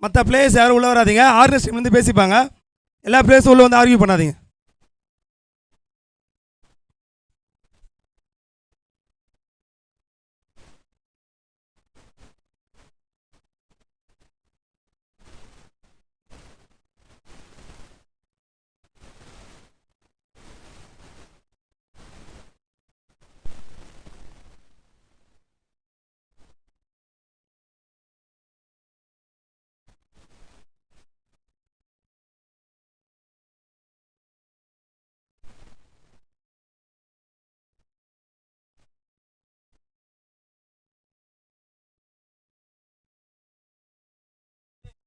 மற்ற பிளேயர்ஸ் யாரும் உள்ளே வராதிங்க. ஆர்கனைஸ் டீம்லேருந்து பேசிப்பாங்க. எல்லா பிளேயர்ஸும் உள்ளே வந்து ஆர்கியூ பண்ணாதீங்க.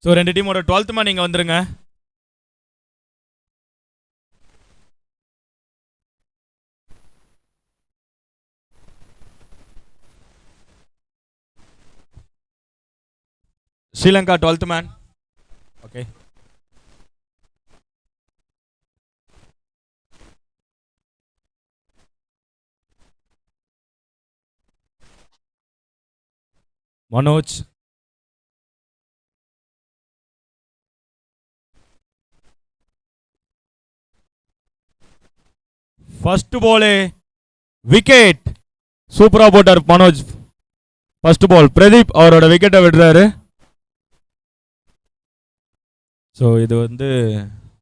ஸோ 2 டீமோட 12th மேன் நீங்கள் வந்துருங்க. Sri Lanka 12th man. Okay, Manoj. First பாலே விக்கெட். சூப்பரா போட்டார் மனோஜ். ஃபர்ஸ்ட் பால் பிரதீப் அவரோட விக்கெட்டை விடுறாரு. ஸோ இது வந்து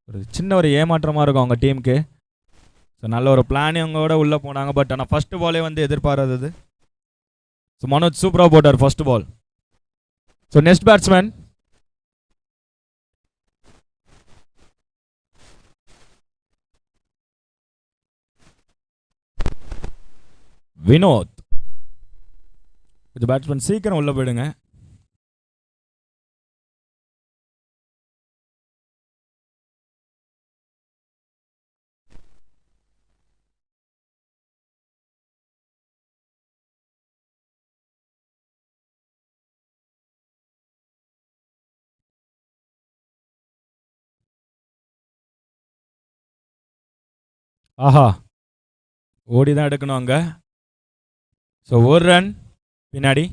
ஒரு சின்ன ஒரு ஏமாற்றமாக இருக்கும் அவங்க டீமுக்கு. ஸோ நல்ல ஒரு பிளானிங்கோட உள்ளே போனாங்க. பட் ஆனால் ஃபர்ஸ்ட் பாலே வந்து எதிர்பாராதது. ஸோ மனோஜ் சூப்பராக போட்டார் first ball. So next batsman Vinoth. இது பேட்ஸ்மேன் சீக்கிரம் உள்ள போயிடுங்க. ஆஹா, ஓடி தான் எடுக்கணும் அங்கே. ஸோ ஒரு ரன் பின்னாடி.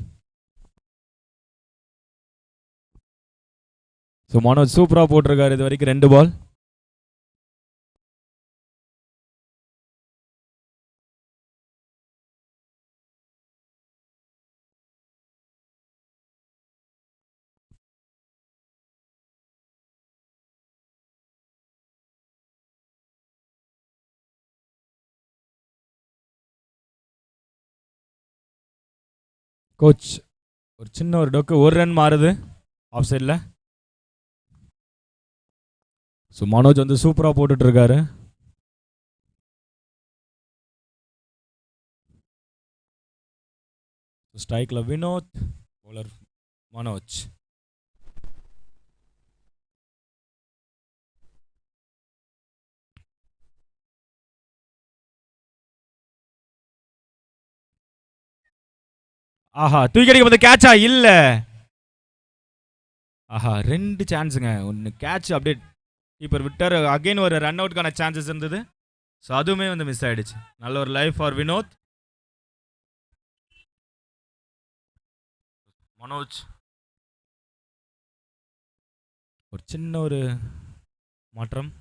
ஸோ மனோஜ் சூப்பராக போட்டிருக்காரு இது வரைக்கும் 2 பால். கோச் ஒரு சின்ன ஒரு டொக்கு, ஒரு ரன் மாறுது ஆஃப் சைடில். ஸோ மனோஜ் வந்து சூப்பராக போட்டுட்டு இருக்காரு. ஸ்ட்ரைக்கில் வினோத், பவுலர் மனோஜ். ஆஹா, தூக்கி அடிக்க வந்து கேட்சா இல்லை. ஆஹா, 2 சான்ஸுங்க. ஒன்று கேட்ச் அப்படியே கீப்பர் விட்டார். அகைன் ஒரு ரன் அவுட்கான சான்சஸ் இருந்தது. ஸோ அதுவுமே வந்து மிஸ் ஆயிடுச்சு. நல்ல ஒரு லைஃப் ஃபார் வினோத். மனோஜ் ஒரு சின்ன ஒரு மாற்றம்.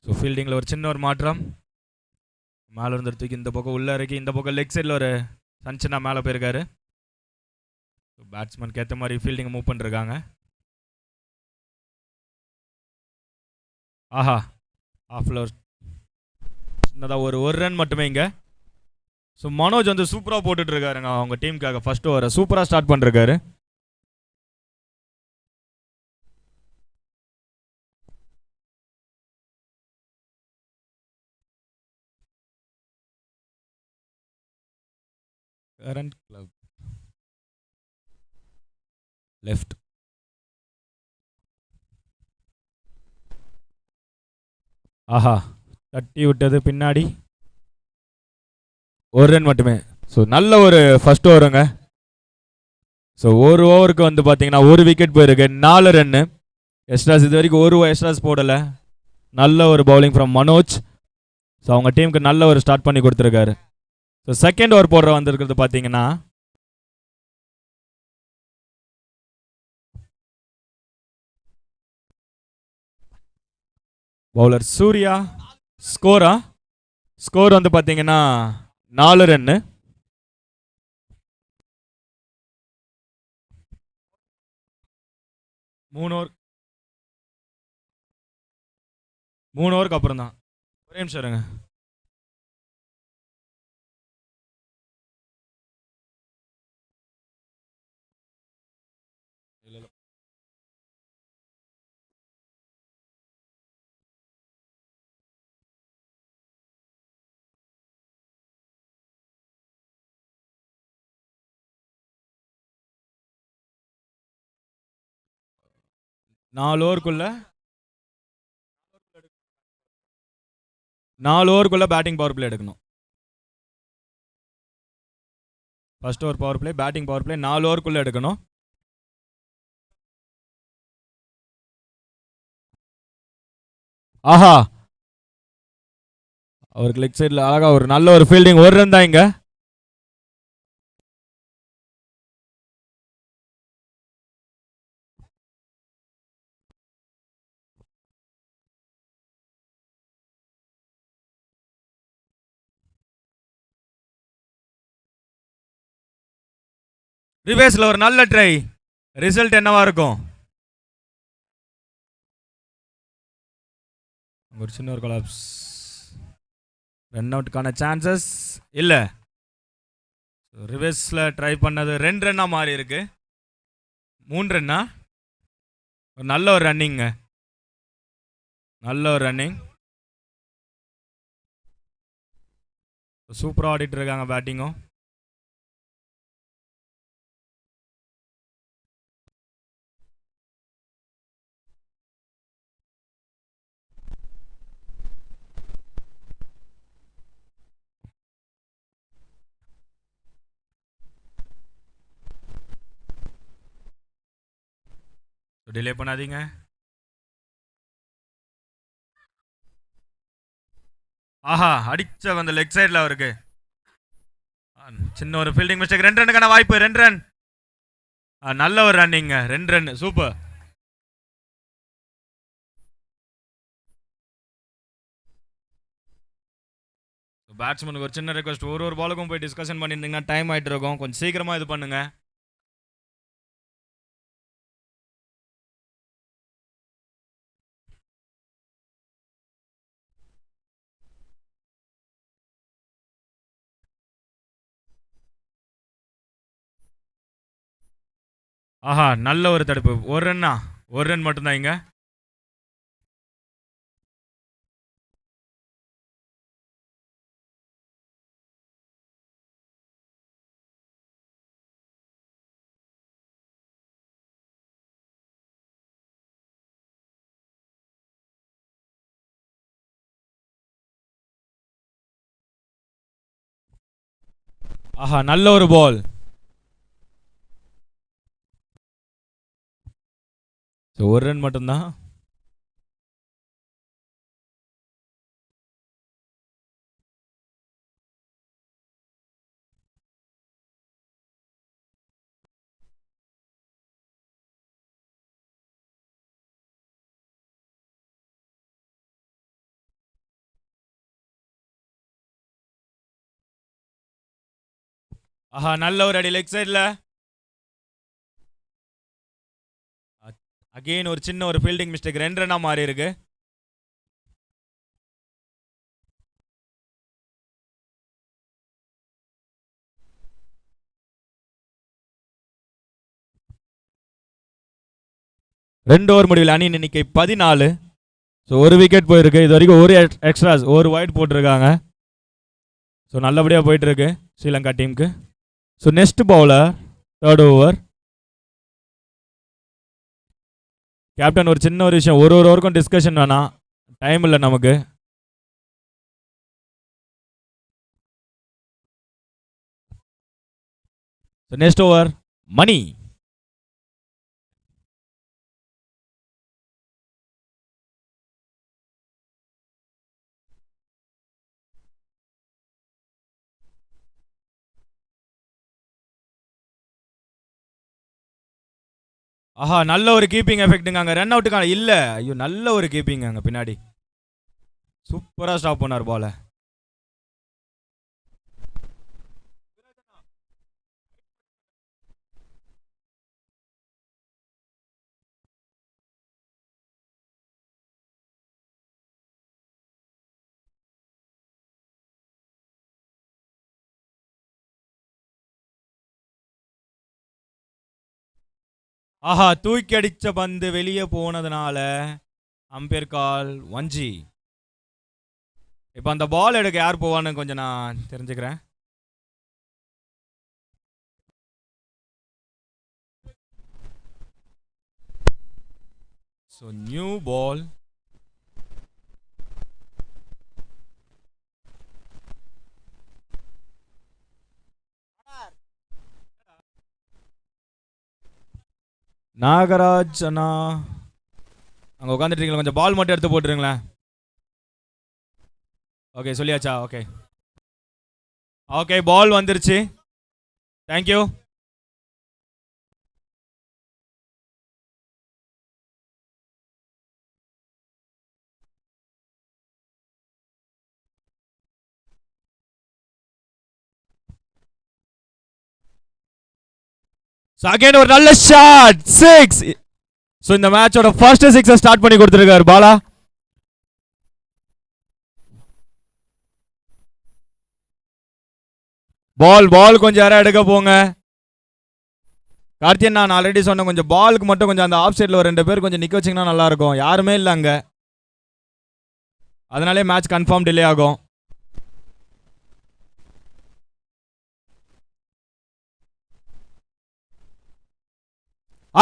ஸோ ஃபீல்டிங்கில் ஒரு சின்ன ஒரு மாற்றம். மேலே இருந்ததுக்கு இந்த பக்கம் உள்ளே இறக்கி இந்த பக்கம் லெக் சைடில் ஒரு சன்சனா மேலே போயிருக்காரு. ஸோ பேட்ஸ்மேனுக்கு ஏற்ற மாதிரி ஃபீல்டிங்கை மூவ் பண்ணிருக்காங்க. ஆஹா, ஆஃபில் சின்னதாக ஒரு ரன் மட்டுமே இங்கே. ஸோ மனோஜ் வந்து சூப்பராக போட்டுட்டு இருக்காருங்க அவங்க டீமுக்காக. ஃபர்ஸ்ட் ஓவரை சூப்பராக ஸ்டார்ட் பண்ணிருக்காரு. Current club left. ஆஹா, தட்டி விட்டது பின்னாடி. ஒரு ரன் மட்டுமே. ஸோ நல்ல ஒரு ஃபர்ஸ்ட் ஓவருங்க. ஸோ ஒரு ஓவருக்கு வந்து பார்த்தீங்கன்னா ஒரு விக்கெட் போயிருக்கு, 4 ரன்னு. எக்ஸ்ட்ராஸ் இது வரைக்கும் ஒரு எக்ஸ்ட்ராஸ் போடலை. நல்ல ஒரு பவுலிங் ஃப்ரம் மனோஜ். ஸோ அவங்க டீமுக்கு நல்ல ஒரு ஸ்டார்ட் பண்ணி கொடுத்துருக்காரு. ஸோ செகண்ட் ஓவர் போடுற வந்திருக்கிறது பார்த்தீங்கன்னா பவுலர் சூர்யா. ஸ்கோர் வந்து பார்த்தீங்கன்னா 4 ரன்னு. மூணு ஓவருக்கு அப்புறம் தான். ஒரே நிமிஷம் இருங்க. நாலு ஓவருக்குள்ள பேட்டிங் பவர் பிளே எடுக்கணும். First over power play, batting power play 4 ஓவருக்குள்ள எடுக்கணும். ஆஹா, அவருக்கு லெக் சைடில் அழகா ஒரு நல்ல ஒரு ஃபீல்டிங். ஒரு ரன் தான் இங்க. ரிவேஸ்ல ஒரு நல்ல ட்ரை. ரிசல்ட் என்னவா இருக்கும்? ஒரு சின்ன ஒரு கொலாப்ஸ். ரன் அவுட்டுக்கான சான்சஸ் இல்லை. ரிவேஸ்ல ட்ரை பண்ணது 2 ரன்னா மாறி இருக்கு. 3 ரன்னா. ஒரு நல்ல ஒரு ரன்னிங்க. நல்ல ஒரு ரன்னிங். சூப்பராக ஆடிட்டு இருக்காங்க பேட்டிங்கும். டிலே பண்ணாதீங்க. ஆஹா, அடிச்ச அந்த லெக் சைடில் அவருக்கு சின்ன ஒரு ஃபீல்டிங் மிஸ்டேக். 2 ரன்னுக்கான வாய்ப்பு. 2 ரன். நல்ல ஒரு ரன்னிங்க. 2 ரன். சூப்பர். பேட்ஸ்மேனுக்கு ஒரு சின்ன ரெக்வஸ்ட், ஒரு பாலுக்கும் போய் டிஸ்கஷன் பண்ணியிருந்தீங்கன்னா டைம் ஆகிட்டு இருக்கும். கொஞ்சம் சீக்கிரமாக இது பண்ணுங்க. ஆஹா, நல்ல ஒரு தடுப்பு. ஒரு ரன்னா. ஒரு ரன் மட்டும்தான் இங்க. ஆஹா, நல்ல ஒரு பால். ஒரு ரன் மட்டும்தான். ஆஹா, நல்ல ஒரு அடி லெக் சைடில். அகெயின் ஒரு சின்ன ஒரு ஃபீல்டிங் மிஸ்டேக். 2 ரன்னா மாறி இருக்கு. ரெண்டு ஓவர் முடிவில் அணி எண்ணிக்கை 14. ஸோ ஒரு விக்கெட் போயிருக்கு. இது வரைக்கும் ஒரு எக்ஸ்ட்ராஸ், ஒரு வைட் போட்டிருக்காங்க. ஸோ நல்லபடியாக போயிட்டு இருக்கு ஸ்ரீலங்கா டீமுக்கு. So next bowler, third over. Captain ஒரு சின்ன ஒரு விஷயம், ஒரு ஓவருக்கும் டிஸ்கஷன் வேணாம், டைம் இல்லை நமக்கு. ஸோ நெக்ஸ்ட் ஓவர் மணி. ஆஹா, நல்ல ஒரு கீப்பிங் எஃபெக்ட்டுங்க அங்கே. ரன் அவுட்டுக்கான இல்லை. ஐயோ, நல்ல ஒரு கீப்பிங் அங்கே பின்னாடி. சூப்பராக ஸ்டாப் பண்ணார் பால. ஆஹா, தூக்கி அடிச்ச பந்து வெளியே போனதுனால அம்பேர் கால் 1G. இப்போ அந்த பால் எடுக்க யார் போவான்னு கொஞ்சம் நான் தெரிஞ்சுக்கிறேன். So new ball. நாகராஜ் அண்ணா அங்கே உட்காந்துட்டீங்களா? கொஞ்சம் பால் மட்டும் எடுத்து போட்டுருங்களேன். ஓகே, சொல்லியாச்சா? ஓகே ஓகே, பால் வந்துருச்சு. தேங்க்யூ. அகைன் ஒரு நல்ல ஷாட், 6. ஸோ இந்த மேட்சோட ஃபர்ஸ்ட் 6 ஸ்டார்ட் பண்ணி கொடுத்துருக்காரு பாலா. பால் கொஞ்சம் யாரா எடுக்க போங்க. கார்த்தியன், நான் ஆல்ரெடி சொன்னேன், கொஞ்சம் பாலுக்கு மட்டும் கொஞ்சம் அந்த ஆஃப் சைடில் ஒரு 2 பேர் கொஞ்சம் நிற்க வச்சிங்கன்னா நல்லா இருக்கும். யாருமே இல்லை அங்கே, அதனாலே மேட்ச் கன்ஃபார்ம் டிலே ஆகும்.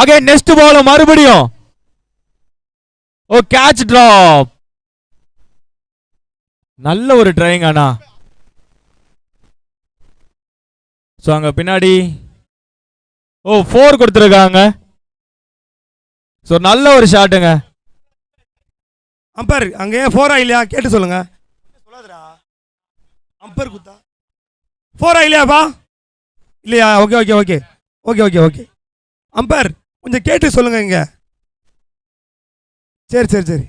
அகைன் நெக்ஸ்ட் பால் மறுபடியும். ஓ, கேட்ச் டிராப். நல்ல ஒரு ட்ரைங் அண்ணா. ஸோ அங்கே பின்னாடி 4 கொடுத்துருக்காங்க. ஸோ நல்ல ஒரு ஷாட்டுங்க. அம்பர் அங்கே 4 இல்லையா கேட்டு சொல்லுங்க. சொல்லாதடா. அம்பர் குத்தா 4 இல்லையாப்பா? இல்லையா? Okay okay okay okay okay okay. Umpire கொஞ்சம் கேட்டு சொல்லுங்க இங்க. சரி சரி சரி.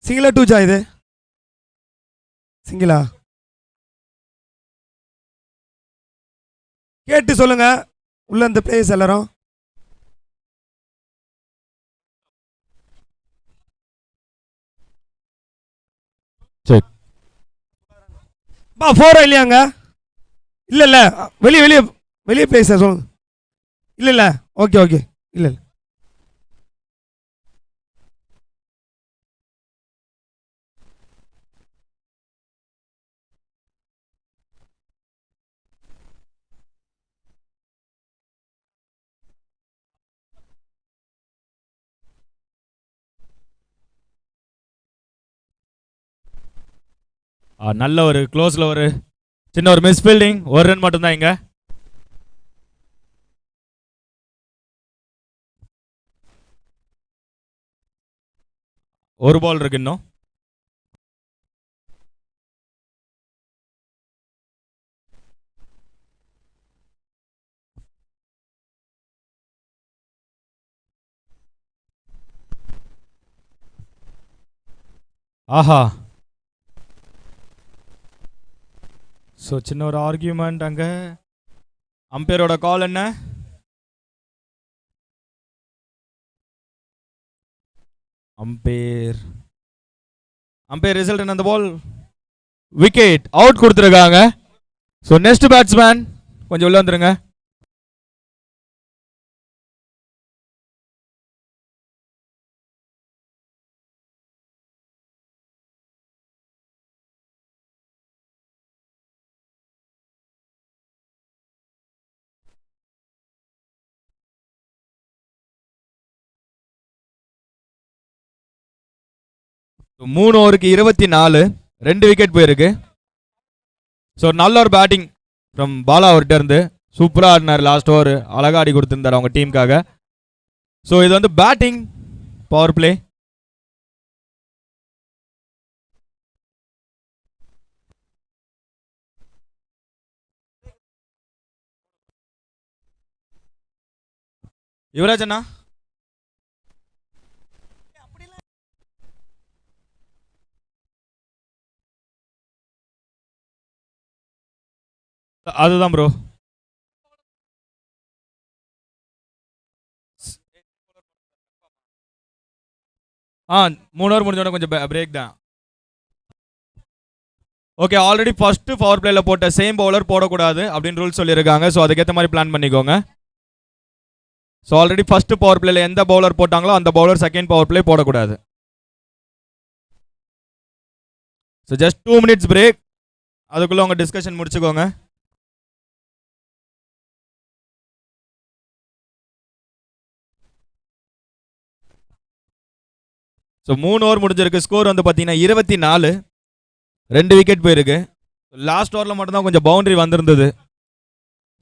சிங்கிளா 2ஜா இது? சிங்கிளா? கேட்டு சொல்லுங்க உள்ள இந்த பிளேயர்ஸ் எல்லாரும். சரி, 4 இல்லையாங்க? இல்ல இல்ல, வெளியே வெளியே வெளியே பிளேஸ் சொல்லுங்க. இல்ல இல்ல, ஓகே ஓகே. இல்ல இல்ல. நல்ல ஒரு க்ளோஸ்ல ஒரு சின்ன ஒரு மிஸ் ஃபீல்டிங். ஒரு ரன் மட்டும்தான் இங்க. ஒரு பால் இருக்கு இன்னும். ஆஹா, ஸோ சின்ன ஒரு ஆர்கியூமெண்ட் அங்கே. அம்பையரோட கால் என்ன? அம்பையர் ரிசல்ட் என்ன? அந்த பால் விக்கெட், அவுட் கொடுத்துருக்காங்க. ஸோ நெக்ஸ்ட் பேட்ஸ்மேன் கொஞ்சம் உள்ள வந்துருங்க. மூணு ஓவருக்கு 24, 2 விக்கெட் போயிருக்கு. ஸோ நல்ல ஒரு பேட்டிங் ஃப்ரம் பாலா அவர்கிட்ட இருந்து. சூப்பராக ஆடினார் லாஸ்ட் ஓவர், அழகாக ஆடி கொடுத்துருந்தார் அவங்க டீமுக்காக. ஸோ இது வந்து பேட்டிங் பவர் பிளே. யுவராஜ் அண்ணா அதுதான் ப்ரோ. ஆ 3 ஓவர் முடிஞ்சோட கொஞ்சம் பிரேக் தான். ஓகே, ஆல்ரெடி ஃபர்ஸ்ட் பவர் பிளேல போட்ட சேம் பவுலர் போடக்கூடாது அப்படின்னு ரூல்ஸ் சொல்லியிருக்காங்க. ஸோ அதுக்கேற்ற மாதிரி பிளான் பண்ணிக்கோங்க. ஸோ ஆல்ரெடி ஃபர்ஸ்ட் பவர் பிளேல எந்த பவுலர் போட்டாங்களோ அந்த பவுலர் செகண்ட் பவர் பிளே போடக்கூடாது. So just 2 minutes break. அதுக்குள்ள உங்க டிஸ்கஷன் முடிச்சுக்கோங்க. ஸோ 3 ஓவர் முடிஞ்சிருக்கு. ஸ்கோர் வந்து பார்த்தீங்கன்னா 24. 2 விக்கெட் போயிருக்கு. லாஸ்ட் ஓவரில் மட்டும்தான் கொஞ்சம் பவுண்டரி வந்திருந்தது.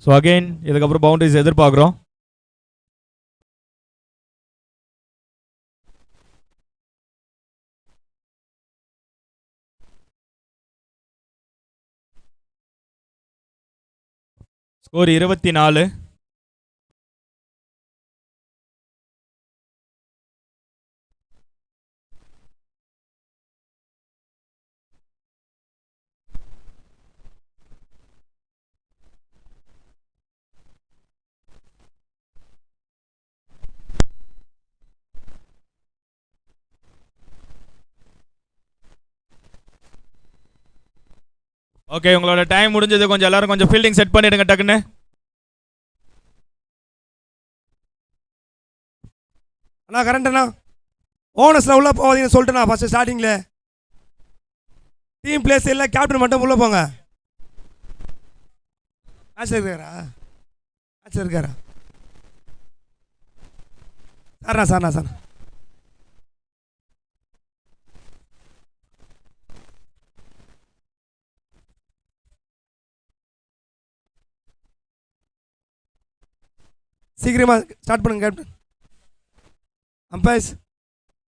ஸோ அகெயின் இதுக்கப்புறம் பவுண்டரிஸ் எதிர்பார்க்குறோம். ஸ்கோர் 24. ஓகே, உங்களோட டைம் முடிஞ்சது. கொஞ்சம் எல்லாரும் கொஞ்சம் ஃபீல்டிங் செட் பண்ணிடுங்க டக்குன்னு. அண்ணா கரண்ட்ண்ணா, ஓனர்ஸ்ல உள்ள போவாதீங்கன்னு சொல்லிட்டேண்ணா ஃபர்ஸ்ட் ஸ்டார்டிங்ல. டீம் பிளேஸ் இல்லை, கேப்டன் மட்டும் உள்ள போங்க. மேட்ச்ல இருக்காரா? மேட்ச்ல இருக்காரா? சார்ண்ணா. சீக்கிரமா ஸ்டார்ட் பண்ணுங்க கேப்டன். அம்பையர்ஸ்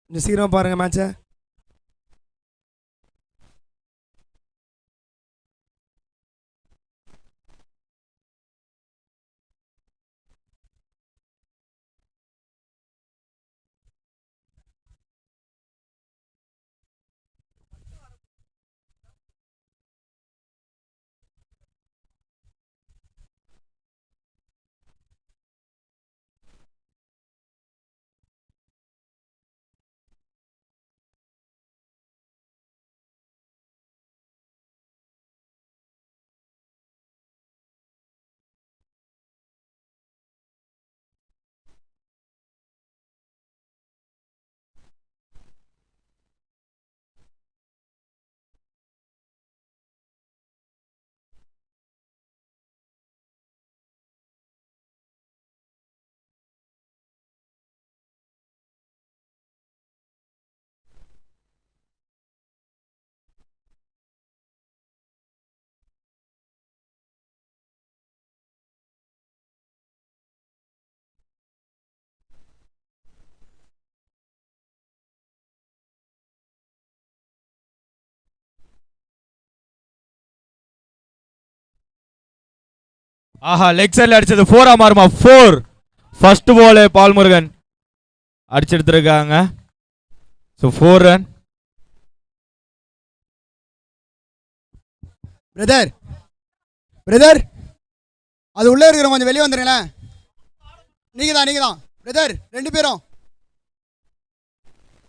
கொஞ்சம் சீக்கிரமா பாருங்க மேட்சை. ஆஹா, லெக் சைடில் அடிச்சது 4 மாறுமா? 4 ஃபர்ஸ்ட் பால் பால் முருகன் அடிச்செடுத்திருக்காங்க. So 4 run. பிரதர் அது உள்ளே இருக்கிற கொஞ்சம் வெளியே வந்துடுங்களேன். நீங்கள் தான் பிரதர், 2 பேரும்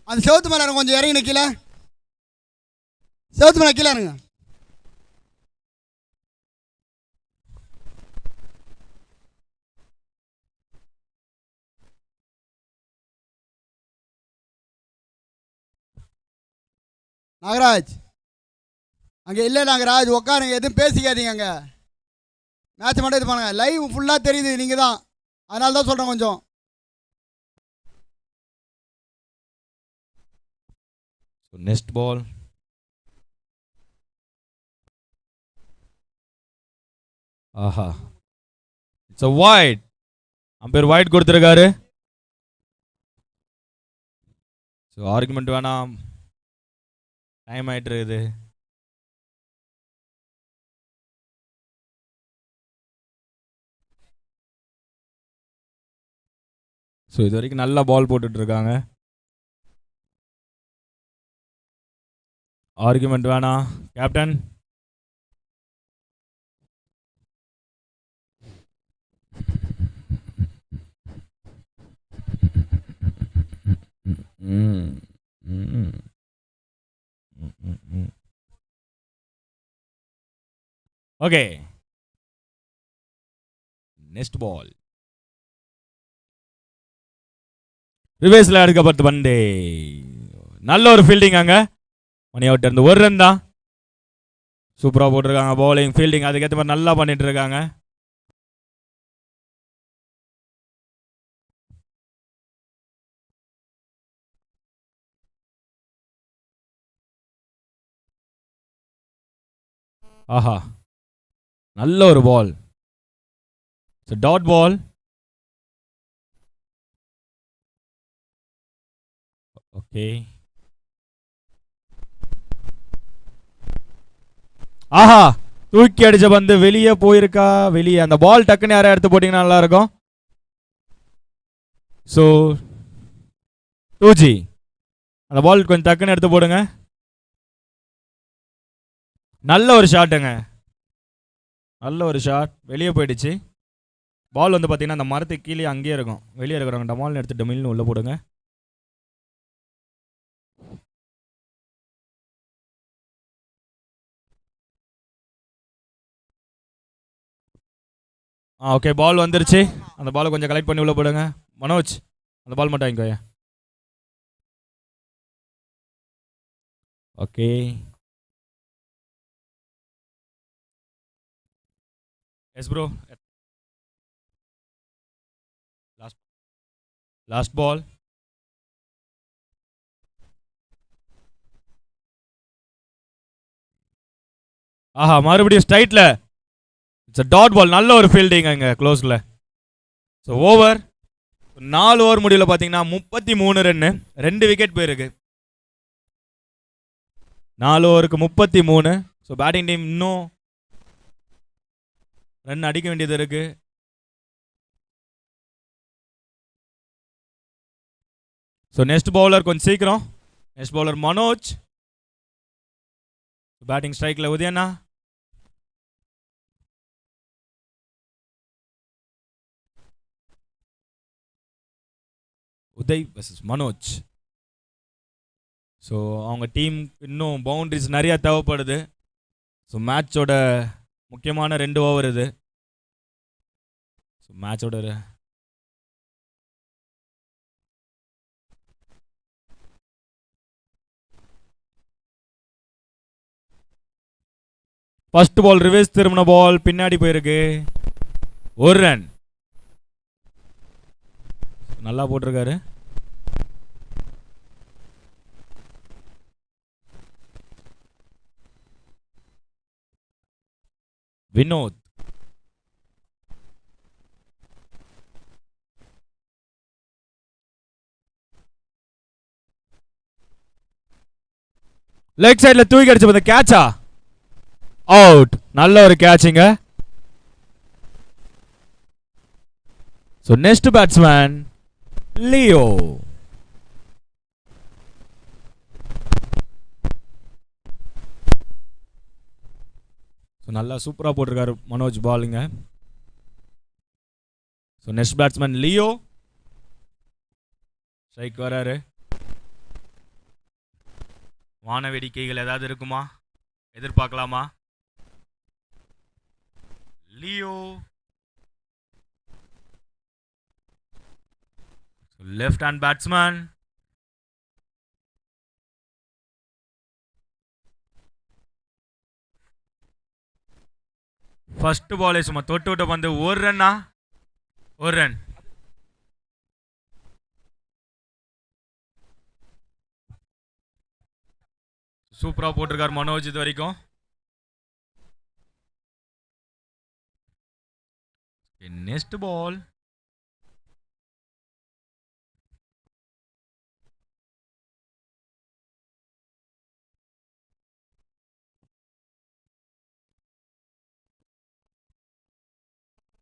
அந்த செவத்து மேலே கொஞ்சம் இறங்கி நிற்கல. செவத்து மேலே கீழே இருங்க. நாகராஜ் அங்கே இல்லை. நாகராஜ் உட்காருங்க, எதுவும் பேசிக்காதீங்க. அங்கே மேட்ச் மட்டும் இது பண்ணுங்க. லைவ் ஃபுல்லாக தெரியுது, நீங்கள் தான், அதனால தான் சொல்கிறேன் கொஞ்சம். Next ball. ஆஹா, it's a wide. Umpire wide கொடுத்துருக்காரு. ஸோ ஆர்குமெண்ட் வேணாம், டைம் ஆயிட்டு இருக்குது. ஸோ இது வரைக்கும் நல்லா பால் போட்டுட்டு இருக்காங்க. ஆர்குமெண்ட் வேணாம் கேப்டன். ஓகே, நெக்ஸ்ட் பால் ரிவேஸ்ல எடுக்கப்பட்ட பந்து. நல்ல ஒரு ஃபீல்டிங் அங்க. மணி அவுட் இருந்து ஒரு ரன் தான். சூப்பரா போட்டிருக்காங்க. பவுலிங் ஃபீல்டிங் அதுக்கேற்ற மாதிரி நல்லா பண்ணிட்டு இருக்காங்க. ஆஹா, நல்ல ஒரு பால். டாட் பால். ஓகே, ஆஹா, தூக்கி அடிச்ச பந்து வெளியே போயிருக்கா? வெளியே. அந்த பால் டக்குன்னு யாரையா எடுத்து போட்டீங்கன்னா நல்லா இருக்கும். ஸோ 2G அந்த பால் கொஞ்சம் டக்குன்னு எடுத்து போடுங்க. நல்ல ஒரு ஷாட்டுங்க. நல்ல ஒரு ஷாட். வெளியே போயிடுச்சு. பால் வந்து பார்த்தீங்கன்னா அந்த மரத்துக்கு கீழே அங்கேயே இருக்கும். வெளியே இருக்கிறவங்க டமால்னு எடுத்து டமில்னு உள்ள போடுங்க. ஓகே, பால் வந்துருச்சு. அந்த பாலை கொஞ்சம் கலெக்ட் பண்ணி உள்ள போடுங்க. மனோஜ், அந்த பால் மட்டும் வாங்கிக்கோயா. Okay, yes bro. Last ball. ஆஹா, மறுபடியும் ஸ்ட்ரைட்ல. இட்ஸ் டாட் பால். நல்ல ஒரு ஃபீல்டிங் அங்க க்ளோஸ்ல. ஸோ ஓவர் 4 ஓவர் முடிவில் பார்த்தீங்கன்னா 33 ரன்னு, 2 விக்கெட் போயிருக்கு. 4 ஓவருக்கு 33. ஸோ பேட்டிங் டீம் இன்னும் ரன் அடிக்க வேண்டியது இருக்கு. ஸோ நெக்ஸ்ட் பவுலர் கொஞ்சம் சீக்கிரம். Next bowler Manoj. பேட்டிங் ஸ்ட்ரைக்ல உதயண்ணா. உதய் வர்சஸ் மனோஜ். ஸோ அவங்க டீம் இன்னும் பவுண்டரிஸ் நிறைய தேவைப்படுது. ஸோ மேட்சோட முக்கியமான 2 ஓவர் இது. ஸோ மேட்சோட ஃபர்ஸ்ட் பால் ரிவர்ஸ் திரும்பின பால் பின்னாடி போயிருக்கு. ஒரு ரன். நல்லா போட்டிருக்காரு. வினோத். லெக் சைட்ல தூக்கி அடிச்சு போது கேட்சா? அவுட். நல்ல ஒரு கேட்சிங்க. So next batsman Leo. So நல்லா சூப்பராக போட்டிருக்காரு மனோஜ் பாலுங்க. So next batsman Leo. Strike வராரு. வான வேடிக்கைகள் ஏதாவது இருக்குமா? எதிர்பார்க்கலாமா? Leo left hand batsman. First பாலே சும்மா தொட்டு விட்ட பந்து. ஒரு ரன்னா? ஒரு ரன். சூப்பரா போட்டிருக்கார் மனோஜ் இது வரைக்கும். நெக்ஸ்ட் பால்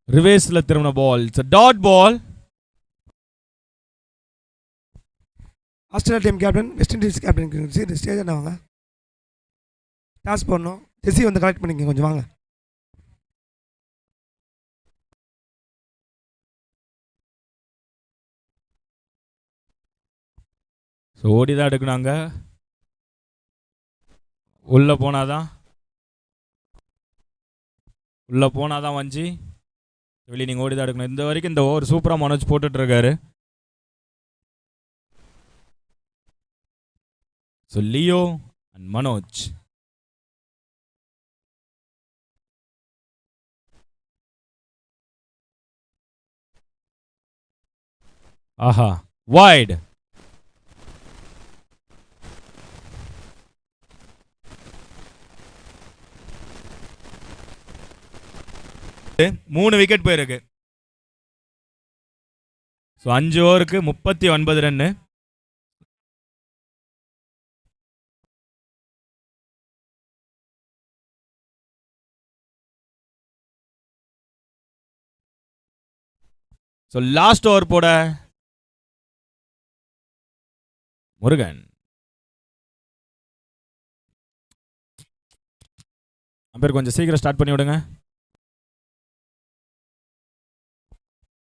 ரிவேஸ்ல திரும்பின ball. It's dot ball. Australia team captain West Indies captain சரி ஸ்டேஜ் என்ன வாங்க டாஸ் பண்ணணும் ஜெஸ்ஸி வந்து கலெக்ட் பண்ணிக்க கொஞ்சம் வாங்க ஸோ ஓடி தான் எடுக்கணுங்க. உள்ளே போனாதான் வஞ்சி வெளியே நீங்கள் ஓடி தான் எடுக்கணும். இந்த வரைக்கும் இந்த ஓவர் சூப்பராக மனோஜ் போட்டுட்ருக்காரு. So Leo and Manoj. ஆஹா வைட். மூணு விக்கெட் போயிருக்கு. ஸோ 5 ஓவருக்கு 39 ரன்னு. ஸோ லாஸ்ட் ஓவர் போட முருகன். அம்பேர் கொஞ்சம் சீக்கிரம் ஸ்டார்ட் பண்ணி விடுங்க.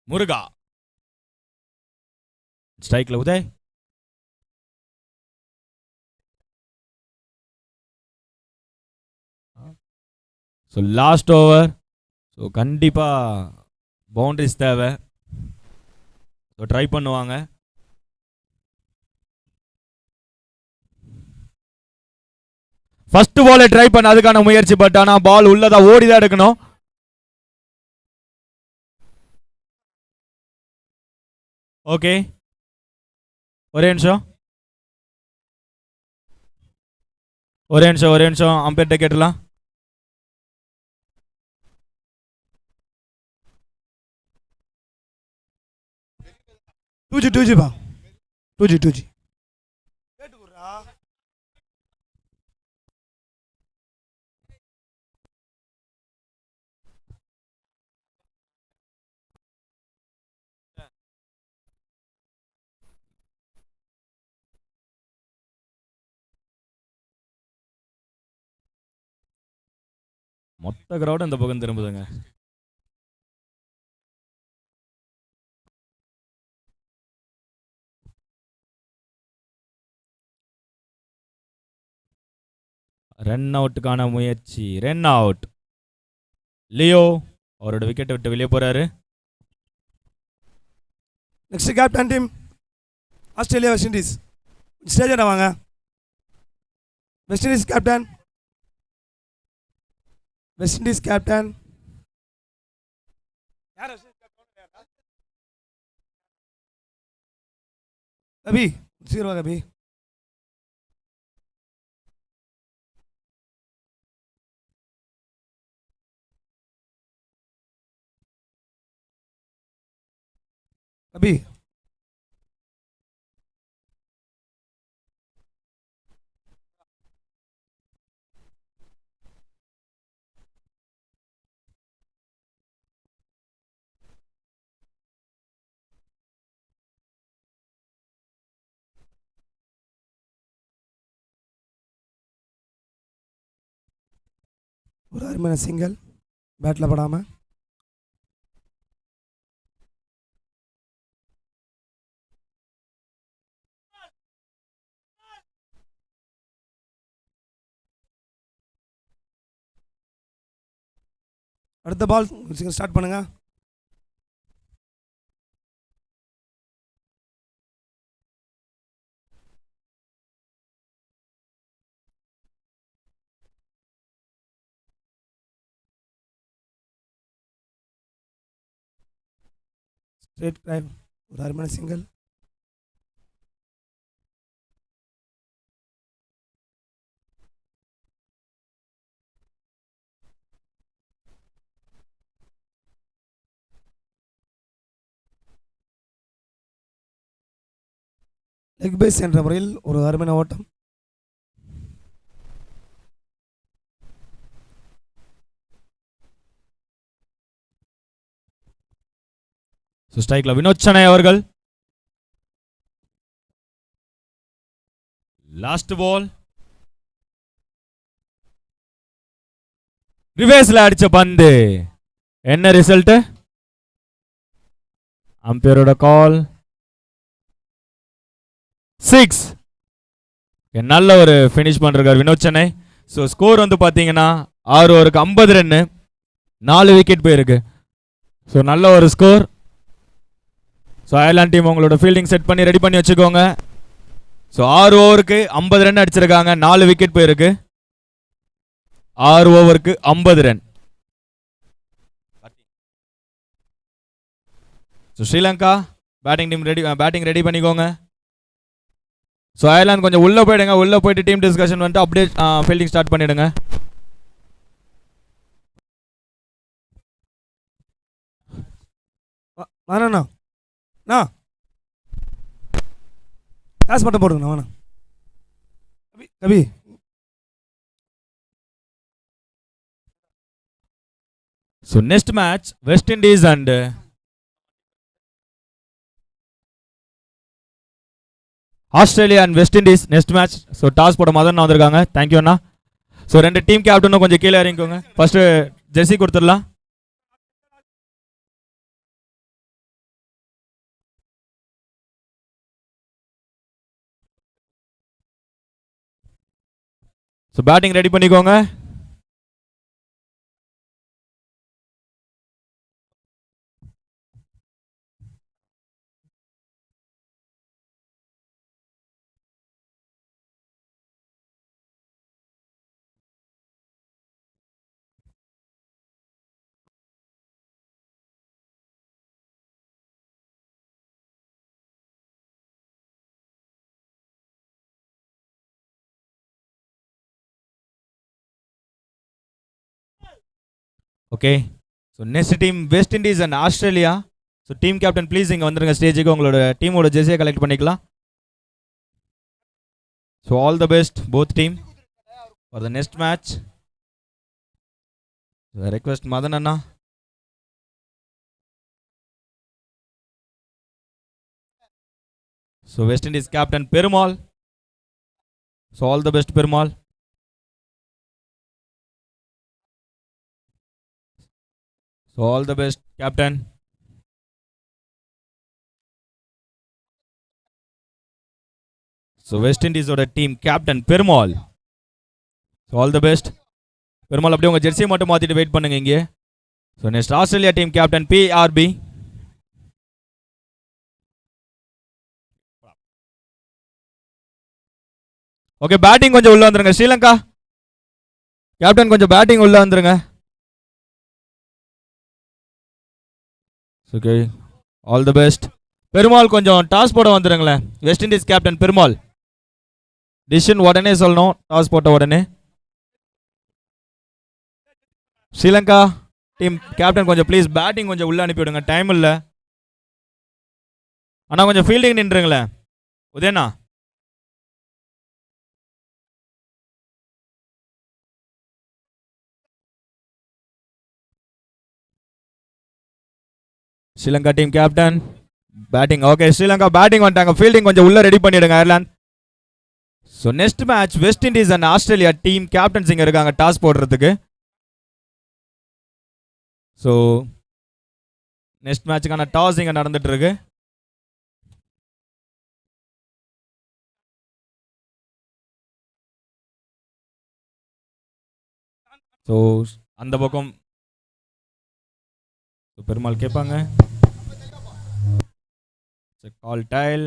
முருகா ஸ்ட்ரைக்ல Uday. So last over. So கண்டிப்பாக பவுண்டரிஸ் தேவை. ஸோ ட்ரை பண்ணுவாங்க. ஃபர்ஸ்ட் பாலை ட்ரை பண்ண அதுக்கான முயற்சி, பட் ஆனால் பால் உள்ளதா ஓடி தான் எடுக்கணும். ஓகே ஒரே நிமிஷம் அம்பேர்ட்ட கேட்டலாம். டூஜி பா டூஜி மொத்த கிரௌடு இந்த பக்கம் திரும்புதுங்க. ரன் அவுட்டுக்கான முயற்சி, ரன் அவுட். லியோ அவரோட விக்கெட்டை விட்டு வெளியே போறாரு. Next captain team Australia west Indies stage என்ன வாங்க. வெஸ்ட் இண்டீஸ் கேப்டன் கபி சீரோ கபி. கபி ஒரு அருமையான சிங்கிள் பேட்டில் படாமல். அடுத்த பால் ஸ்டார்ட் பண்ணுங்க. ஸ்ட்ரெயிட் டிரைவ் ஒரு அருமையான சிங்கிள். லெக் பேஸ் என்ற முறையில் ஒரு அருமையான ஓட்டம். ஸ்ட்ரைக்ல வினோத் சனை அவர்கள். Last ball. ரிவர்ஸ்ல அடிச்ச பந்து. என்ன ரிசல்ட்? அம்பையரோட கால் 6. நல்ல ஒரு ஃபினிஷ் பண்றாரு வினோத் சென்னை. ஸோ ஸ்கோர் வந்து பார்த்தீங்கன்னா 6 ஓவருக்கு 50 ரன்னு, 4 விக்கெட் போயிருக்கு. ஸோ நல்ல ஒரு ஸ்கோர். ஸோ அயர்லாந்து டீம் உங்களோட ஃபீல்டிங் செட் பண்ணி ரெடி பண்ணி வச்சுக்கோங்க. ஸோ 6 ஓவருக்கு 50 ரன் அடிச்சிருக்காங்க, 4 விக்கெட் போயிருக்கு. 6 ஓவருக்கு 50 run. So Sri Lanka batting ready பண்ணிக்கோங்க. ஸோ அயர்லாந்து கொஞ்சம் உள்ளே போயிடுங்க. உள்ளே போயிட்டு டீம் டிஸ்கஷன் வந்துட்டு அப்படியே ஃபீல்டிங் ஸ்டார்ட் பண்ணிடுங்க. வேணாண்ணா காசு மட்டும் போடுங்கண்ணா. வேணாம் Kavi. So next match West Indies and Australia and West Indies next match. So toss போட மதன் வந்திருக்காங்க. தேங்க்யூ அண்ணா. ஸோ 2 டீம் கேப்டனும் கொஞ்சம் கீழே இறங்கிக்கோங்க. ஃபர்ஸ்ட் ஜெர்சி கொடுத்துடலாம். ஸோ பேட்டிங் ரெடி பண்ணிக்கோங்க. Okay. So next team West Indies and Australia. So team captain please இங்கே வந்துருங்க ஸ்டேஜுக்கு. உங்களோட டீமோட ஜெர்சியை கலெக்ட் பண்ணிக்கலாம். So all the best both team for the next match. Request Madan Anna. So west Indies captain Perumal. So all the best Perumal. So all the best, captain. So West Indies oda team captain Perumal. So all the best. Perumal அப்படியே உங்க ஜெர்சியை மட்டும் மாத்திட்டு wait பண்ணுங்க இங்கே. So next Australia team captain PRB. Okay batting கொஞ்சம் உள்ள வந்துருங்க. Sri Lanka captain கொஞ்சம் பேட்டிங் உள்ள வந்துருங்க. Okay all the best. Perumal கொஞ்சம் டாஸ் போட வந்துருங்களேன். West Indies captain Perumal decision உடனே சொல்லணும். டாஸ் போட்ட உடனே. ஸ்ரீலங்கா டீம் கேப்டன் கொஞ்சம் ப்ளீஸ் பேட்டிங் கொஞ்சம் உள்ள அனுப்பிவிடுங்க, டைம் இல்லை. ஆனால் கொஞ்சம் ஃபீல்டிங் நின்றுங்களேன் உதயண்ணா. Sri Lanka team captain batting. Okay Sri Lanka batting வந்துட்டாங்க. ஃபீல்டிங் கொஞ்சம் உள்ள ரெடி பண்ணிடுங்க Ireland. So next match West Indies and Australia team captains இங்கே இருக்காங்க டாஸ் போடுறதுக்கு. ஸோ நெக்ஸ்ட் மேட்சுக்கான டாஸ் இங்கே நடந்துட்டு இருக்கு. ஸோ அந்த பக்கம் பெருமாள் கேட்பாங்க. Call tail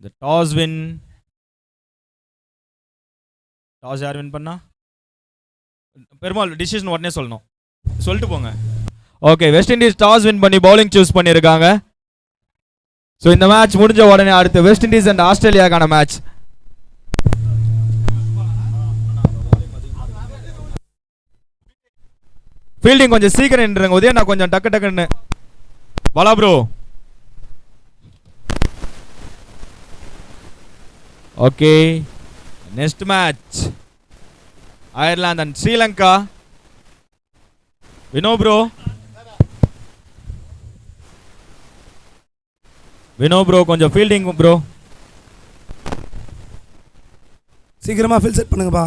the toss win. Toss யார் வின் பண்ணா? பெருமாள் டிசிஷன் உடனே சொல்லணும், சொல்லிட்டு போங்க. Okay West Indies toss win பண்ணி பவுலிங் சூஸ் பண்ணியிருக்காங்க. ஸோ இந்த மேட்ச் முடிஞ்ச உடனே அடுத்து வெஸ்ட் இண்டீஸ் அண்ட் ஆஸ்திரேலியாக்கான மேட்ச். ஃபீல்டிங் கொஞ்சம் சீக்கிரம் நின்றுங்க உதய. நான் கொஞ்சம் டக்கு டக்குன்னு Bala bro. Okay next match Ireland and Sri Lanka. Vino bro, Vino bro கொஞ்சம் ஃபீல்டிங் ப்ரோ. சீக்கிரமாக ஃபீல்ட் செட் பண்ணுங்கப்பா.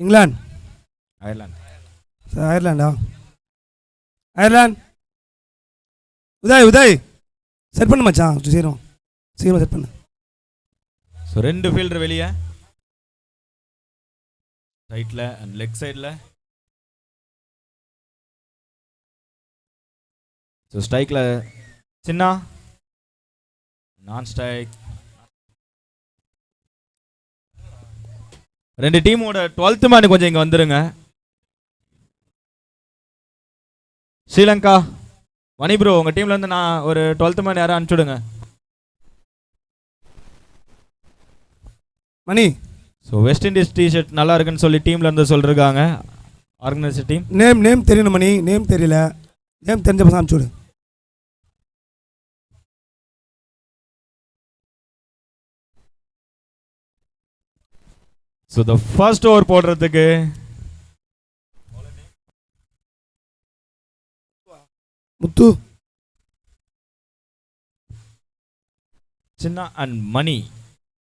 England. Ireland. அயர்லாண்டா? Ireland. Uday set பண்ணு மச்சான், சீக்கிரமாக செட் பண்ணு. ஸோ 2 ஃபீல்டர் வெளியே, ரைட்டில் அண்ட் லெக் சைடில். ஸோ ஸ்ட்ரைக்கில் சின்ன, நான் ஸ்ட்ரைக். 2 டீமோட 12th மேன் கொஞ்சம் இங்கே வந்துருங்க. ஸ்ரீலங்கா மணி ப்ரோ, உங்கள் டீம்லேருந்து நான் ஒரு 12th மேன் யாரும் அனுப்பிச்சுடுங்க. மணி. ஸோ வெஸ்ட் இண்டீஸ் டிஷர்ட் நல்லா இருக்குன்னு சொல்லி டீம்லேருந்து சொல்லிருக்காங்க, ஆர்கனைசர் டீம். நேம் தெரியணும் மணி, நேம் தெரியல, நேம் தெரிஞ்ச பசங்க அனுப்பிச்சுடு. ஸோ த ஃபர்ஸ்ட் ஓவர் போடுறதுக்கு முத்து, சின்ன அண்ட் மணி.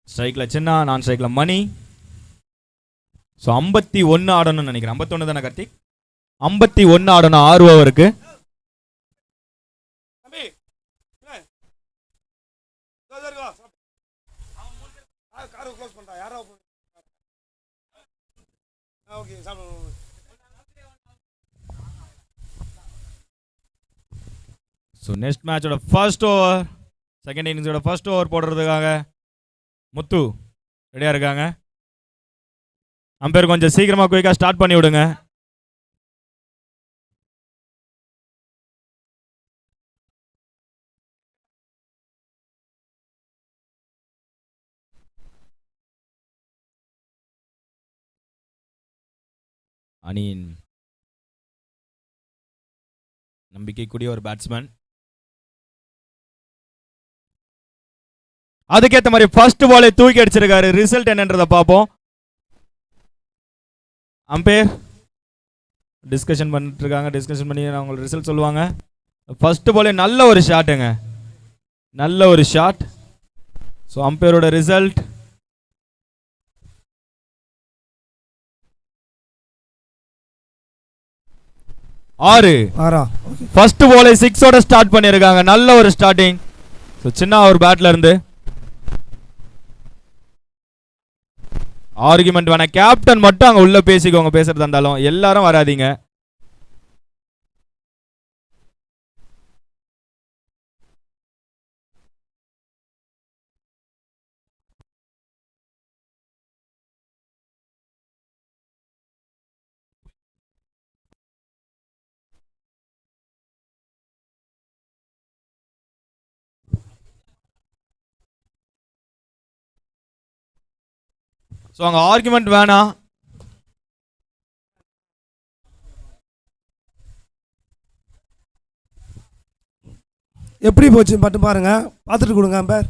ஸ்ட்ரைக்கில் சின்ன, நான் ஸ்ட்ரைக்கில் மணி. ஸோ 51 ஆடணும்னு நினைக்கிறேன். 51 தானே கார்த்திக்? 51 ஆடணும் 6 ஓவருக்கு. ஸோ நெக்ஸ்ட் மேட்சோட ஃபர்ஸ்ட் ஓவர், செகண்ட் இன்னிங்ஸோட ஃபர்ஸ்ட் ஓவர் போடுறதுக்காக முத்து ரெடியாக இருக்காங்க. அம்பேர் கொஞ்சம் சீக்கிரமாக குயிக்காக ஸ்டார்ட் பண்ணி விடுங்க. அணியின் நம்பிக்கைக்குரிய ஒரு பேட்ஸ்மேன். அதுக்கேற்ற மாதிரி ஃபர்ஸ்ட் பாலை தூக்கி அடிச்சிருக்காரு. ரிசல்ட் என்னன்றதை பார்ப்போம். அம்பேர் டிஸ்கஷன் பண்ணிட்டு இருக்காங்க. டிஸ்கஷன் பண்ணி அவங்களுக்கு ரிசல்ட் சொல்லுவாங்க. ஃபர்ஸ்ட் பாலே நல்ல ஒரு ஷாட்டுங்க, நல்ல ஒரு ஷாட். ஸோ அம்பேரோட ரிசல்ட் ஆறு. ஃபர்ஸ்ட் பாலே 6 ஸ்டார்ட் பண்ணியிருக்காங்க. நல்ல ஒரு ஸ்டார்டிங். ஸோ சின்ன ஒரு பேட்ல இருந்து ஆர்குமெண்ட் வேணா, கேப்டன் மட்டும் அங்க உள்ள பேசிக்கோங்க, பேசுறதா இருந்தாலும் எல்லாரும் வராதீங்க. ஸோ அங்கே ஆர்குமெண்ட் வேணாம். எப்படி போச்சு மட்டும் பாருங்க, பார்த்துட்டு கொடுங்க அம்பேர்.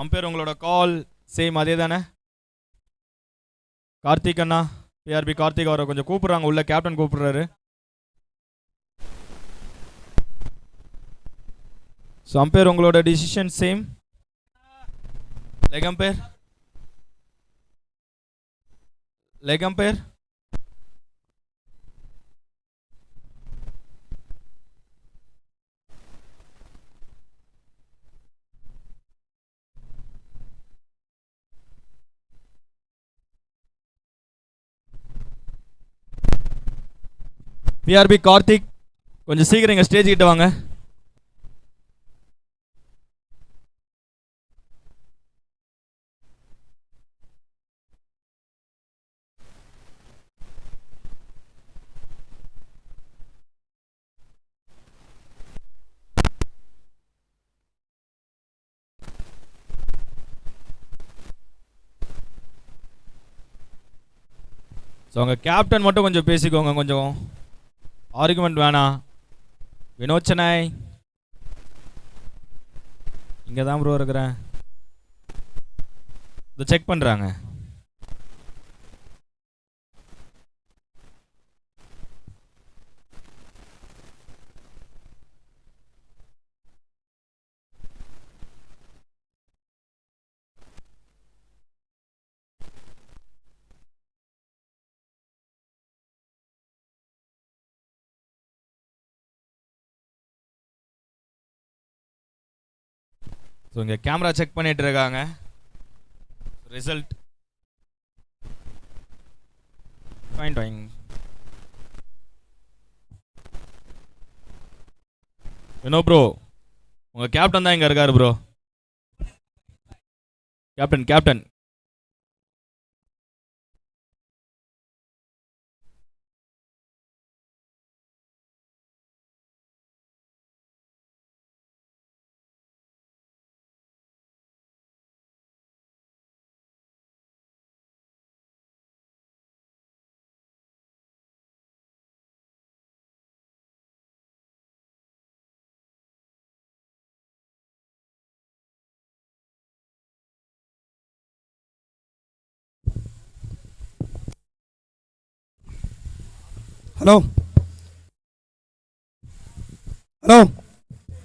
அம்பேர் உங்களோட கால் சேம் அதே தானே? கார்த்திக் அண்ணா, பிஆர்பி கார்த்திக் அவரை கொஞ்சம் கூப்பிடுறாங்க உள்ள, கேப்டன் கூப்பிடுறாரு. ஸோ அம்பேர் உங்களோட decision same. Leg umpire, leg umpire. பிஆர்பி கார்த்திக் கொஞ்சம் சீக்கிரம் எங்கள் ஸ்டேஜ் கிட்ட வாங்க. ஸோ உங்கள் கேப்டன் மட்டும் கொஞ்சம் பேசிக்கோங்க, கொஞ்சம் ஆர்குமெண்ட் வேணாம். வினோத் சென்னை இங்கே தான் ப்ரோ இருக்கிறேன், இதை செக் பண்ணுறாங்க. ஸோ இங்கே கேமரா செக் பண்ணிட்டு இருக்காங்க. ரிசல்ட் ஃபைன் டாயிங். வினோ ப்ரோ உங்கள் கேப்டன் தான் இங்கே இருக்காரு ப்ரோ. கேப்டன் ஹலோ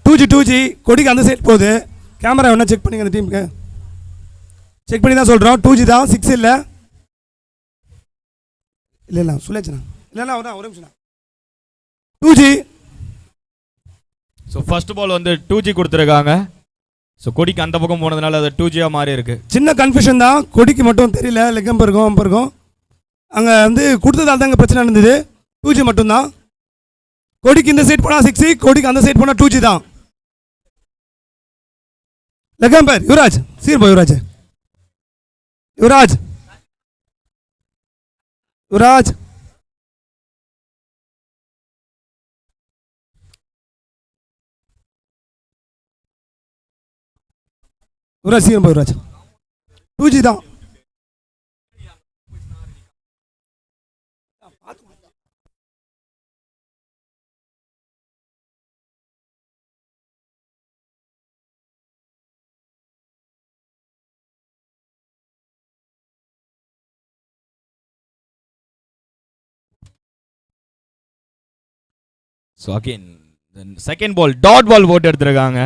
2G கொடிக்கு அந்த சைட் போகுது. கேமரா வேணா செக் பண்ணிங்க, அந்த டீமுக்கு செக் பண்ணி தான் சொல்கிறோம். 2G தான், 6 இல்லை. இல்லை சொல்லியாச்சுண்ணா. இல்லைண்ணா ஒரு நிமிஷம். 2G. ஸோ ஃபர்ஸ்ட் பால் வந்து 2G கொடுத்துருக்காங்க. ஸோ கொடிக்கு அந்த பக்கம் போனதுனால அது 2G-ஆக மாறி இருக்கு. சின்ன கன்ஃபியூஷன் தான், கொடிக்கு மட்டும் தெரியல. லெக்கம் இருக்கும் அங்கே வந்து கொடுத்ததால் தான் இங்கே பிரச்சனை இருந்தது. 2G மட்டும்தான். கொடிக்கு இந்த சைட் போனால் 6, கொடிக்கு அந்த சைட் போனால் 2G தான். லெக்கம்பர் யுவராஜ் சீர்போ யுவராஜ் சீர்போ யுவராஜ் 2G தான். So again second ball dot ball போட்டு எடுத்துருக்காங்க.